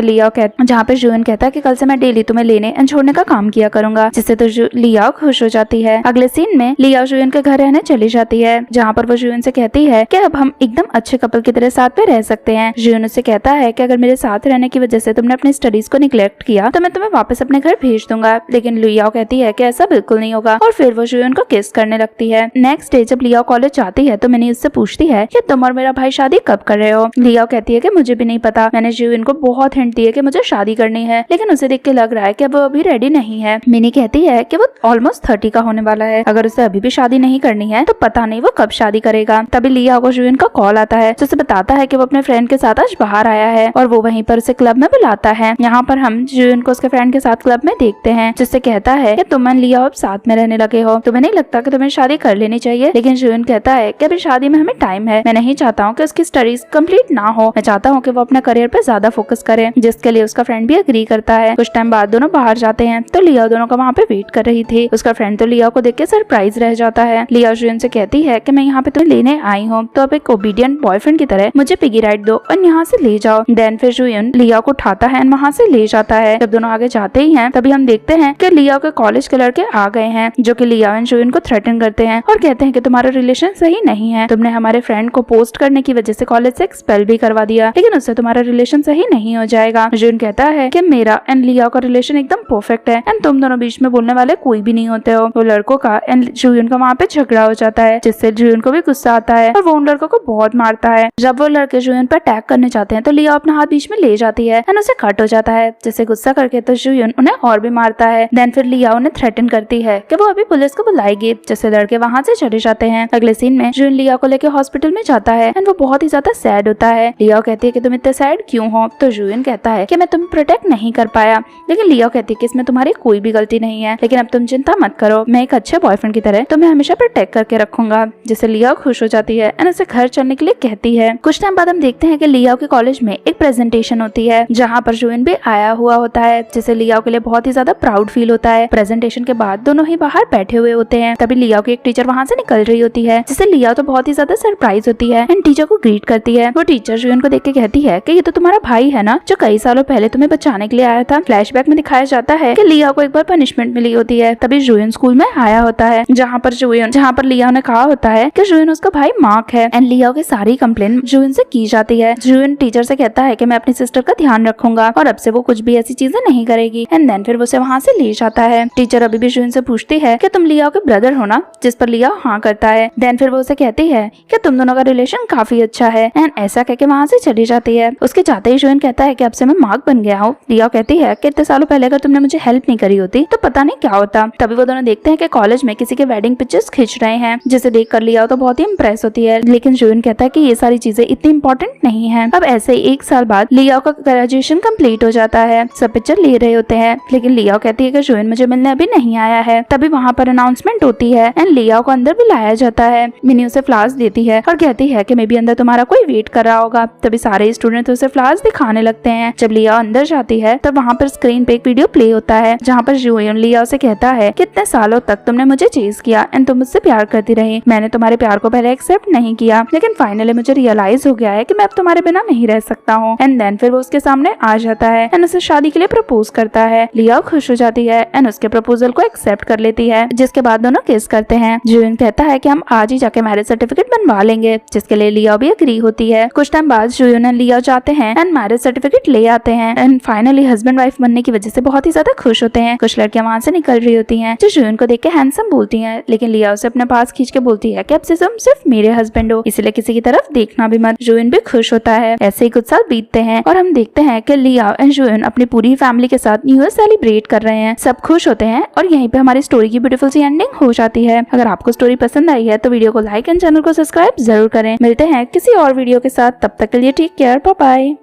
पे जुइन कहता है कि कल से मैं डेली तुम्हें लेने एंड छोड़ने का काम किया करूंगा, जिससे तो लियाओ खुश हो जाती है। अगले सीन में लियाओ जुइन के घर रहने चली जाती है, जहाँ पर वो जुइन से कहती है कि अब हम एकदम अच्छे कपल की तरह साथ में रह सकते हैं। जुइन उससे कहता है कि अगर मेरे साथ रहने की वजह से तुमने अपनी स्टडीज को निग्लेक्ट किया तो मैं तुम्हें वापस अपने घर भेज दूंगा, लेकिन लियाओ कहती है कि ऐसा बिल्कुल नहीं होगा और फिर वो जुइन को किस करने लगती है। नेक्स्ट डे जब लियाओ कॉलेज जाती है तो मिनी उससे पूछती है कि तुम और मेरा भाई शादी कब कर रहे हो। लियाओ कहती है कि मुझे भी नहीं पता, मैंने जुइन को बहुत हिंट दी है कि मुझे शादी करनी है, लेकिन उसे देख के लग रहा है कि वो अभी रेडी नहीं है। मिनी कहती है कि वो ऑलमोस्ट 30 का होने वाला है, अगर उसे अभी भी शादी नहीं करनी है तो पता नहीं वो कब शादी करेगा। तभी लियाओ को जुइन का कॉल आता है, जिससे बताता है कि वो अपने फ्रेंड के साथ आज बाहर आया है और वो वहीं पर उसे क्लब में बुलाता है। यहाँ पर हम जुइन को उसके फ्रेंड के साथ क्लब में देखते हैं, जिससे कहता है कि तुम और लियाओ अब साथ में रहने लगे हो, तुम्हें नहीं लगता कि तुम्हें शादी कर लेनी चाहिए। लेकिन जुइन कहता है कि अभी शादी में हमें टाइम है, मैं नहीं चाहता हूँ कि उसकी स्टडीज कंप्लीट ना हो, मैं चाहता हूँ कि वो अपना करियर पे ज्यादा फोकस करे, जिसके लिए उसका फ्रेंड भी एग्री करता है। कुछ टाइम बाद दोनों बाहर जाते हैं तो लियाओ दोनों का वहाँ पे वेट कर रही थी। उसका फ्रेंड तो लियाओ को देख के सरप्राइज रह जाता है। लियाओ जुइन से कहती है कि मैं यहाँ पे तुम्हें लेने आई हूँ, तो अब एक ओबीडियंट बॉयफ्रेंड की तरह मुझे पिगी राइड दो और यहाँ से ले जाओ। देन फिर जुइन लियाओ को उठाता है और वहाँ से ले जाता है। जब दोनों आगे जाते ही हैं तभी हम देखते हैं कि लियाओ के कॉलेज के लड़के आ गए हैं, जो कि लियाओ एंड जुइन को थ्रेटन करते हैं और कहते हैं कि तुम्हारा रिलेशन सही नहीं है, तुमने हमारे फ्रेंड को पोस्ट करने की वजह से कॉलेज से एक्सपेल भी करवा दिया, लेकिन उससे तुम्हारा रिलेशन सही नहीं हो जाएगा। जुइन कहता है कि मेरा एंड लियाओ का रिलेशन एकदम परफेक्ट है एंड तुम दोनों बीच में बोलने वाले कोई भी नहीं होते हो। वो लड़कों का एंड जुइन का वहाँ पे झगड़ा हो जाता है, जिससे जुइन को भी गुस्सा आता है और वो उन लड़कों को बहुत मारता है। जब वो लड़के जुइन पर अटैक करने जाते हैं तो लियाओ अपना हाथ बीच में ले जाती है एंड उसे कट हो जाता है, जिससे गुस्सा करके तो जुइन उन्हें और भी मारता है। देन फिर लियाओ उन्हें थ्रेटन करती है कि वो अभी पुलिस को बुलाएगी, जिससे लड़के वहाँ से चले जाते हैं। अगले सीन में जून लिया को लेकर हॉस्पिटल में जाता है एंड वो बहुत ही ज्यादा सैड होता है। लिया कहती है कि तुम इतने सैड क्यों हो? तो जून कहता है कि मैं तुम्हें प्रोटेक्ट नहीं कर पाया, लेकिन लिया कहती है कि इसमें तुम्हारी कोई भी गलती नहीं है, लेकिन अब तुम चिंता मत करो, मैं एक अच्छे बॉयफ्रेंड की तरह तुम्हें हमेशा प्रोटेक्ट करके रखूंगा। जिससे लिया खुश हो जाती है एंड उसे घर चलने के लिए कहती है। कुछ टाइम बाद हम देखते हैं कि लिया के कॉलेज में एक प्रेजेंटेशन होती है जहाँ पर जून भी आया हुआ होता है, जिससे लिया के लिए बहुत ही ज्यादा प्राउड फील होता है। प्रेजेंटेशन के बाद दोनों ही बाहर बैठे हुए होते हैं, तभी लिया की एक टीचर वहाँ से निकल रही होती है, जिससे लिया तो बहुत ही ज्यादा सरप्राइज होती है एंड टीचर को ग्रीट करती है। वो टीचर जून को देख के कहती है कि ये तो तुम्हारा भाई है ना, जो कई सालों पहले तुम्हें बचाने के लिए आया था। फ्लैशबैक में दिखाया जाता है कि लिया को एक बार पनिशमेंट मिली होती है, तभी जून स्कूल में आया होता है जहाँ पर लिया ने कहा होता है कि जून उसका भाई मार्क है एंड लिया की सारी कंप्लेन जून से की जाती है। जून टीचर से कहता है कि मैं अपनी सिस्टर का ध्यान रखूंगा और अब से वो कुछ भी ऐसी चीजें नहीं करेगी एंड देन फिर वो उसे वहाँ से ले जाता है। टीचर अभी भी जून से पूछती है कि तुम लिया के ब्रदर हो ना, जिस पर लिया हाँ करता है। देन फिर वो उसे कहती है कि तुम दोनों का रिलेशन काफी अच्छा है एंड ऐसा कहके वहाँ से चली जाती है। उसके जाते ही जून कहता है कि अब से मैं मार्क बन गया हूँ। लिया कहती है कि इतने सालों पहले अगर तुमने मुझे हेल्प नहीं करी होती तो पता नहीं क्या होता। तभी वो दोनों देखते हैं कि कॉलेज में किसी के वेडिंग पिक्चर्स खींच रहे हैं, जिसे देख कर लिया तो बहुत ही इम्प्रेस होती है, लेकिन जून कहता है कि ये सारी चीजें इतनी इंपॉर्टेंट नहीं है। अब ऐसे ही एक साल बाद लिया का ग्रेजुएशन कंप्लीट हो जाता है। सब पिक्चर ले रहे होते हैं, लेकिन लिया कहती है कि जून मुझे मिलने अभी नहीं आया है। तभी वहाँ पर अनाउंसमेंट होती है एंड लिया को अंदर बुलाया जाता है। मिनी उसे फ्लावर्स देती है और कहती है कि मे बी अंदर तुम्हारा कोई वेट कर रहा होगा। तभी सारे स्टूडेंट उसे फ्लावर्स दिखाने लगते हैं। जब लिया अंदर जाती है तब वहाँ पर स्क्रीन पे एक वीडियो प्ले होता है जहाँ पर जून लिया उसे कहता है कि इतने सालों तक तुमने मुझे चेज किया एंड तुम मुझसे प्यार करती रही। मैंने तुम्हारे प्यार को पहले एक्सेप्ट नहीं किया, लेकिन फाइनली मुझे रियलाइज हो गया है कि मैं अब तुम्हारे बिना नहीं रह सकता हूँ। एंड देन फिर वो उसके सामने आ जाता है एंड उसे शादी के लिए प्रपोज करता है। लिया खुश हो जाती है एंड उसके प्रपोजल को एक्सेप्ट कर लेती है, जिसके बाद दोनों किस करते हैं। जून कहता है कि हम आज ही जाके मैरिज सर्टिफिकेट बनवा लेंगे, जिसके लिए लिया भी एग्री होती है। कुछ टाइम बाद जून एंड लिया जाते हैं एंड मैरिज सर्टिफिकेट ले आते हैं एंड फाइनली हस्बैंड वाइफ बनने की वजह से बहुत ही ज्यादा खुश होते हैं। कुछ लड़कियां वहाँ से निकल रही होती हैं जो जून को देख के हैंडसम बोलती हैं, लेकिन लिया उसे अपने पास खींच के बोलती है कि अब से तुम सिर्फ मेरे हस्बैंड हो, इसलिए किसी की तरफ देखना भी मत। जून भी खुश होता है। ऐसे ही कुछ साल बीतते हैं और हम देखते हैं कि लिया एंड जून अपनी पूरी फैमिली के साथ न्यू ईयर सेलिब्रेट कर रहे हैं। सब खुश होते हैं और यहीं पे हमारी स्टोरी की ब्यूटीफुल सी एंडिंग हो जाती है। अगर आपको स्टोरी पसंद आई है तो वीडियो को लाइक एंड चैनल को सब्सक्राइब जरूर करें। मिलते हैं किसी और वीडियो के साथ, तब तक के लिए टेक केयर, बाय बाय।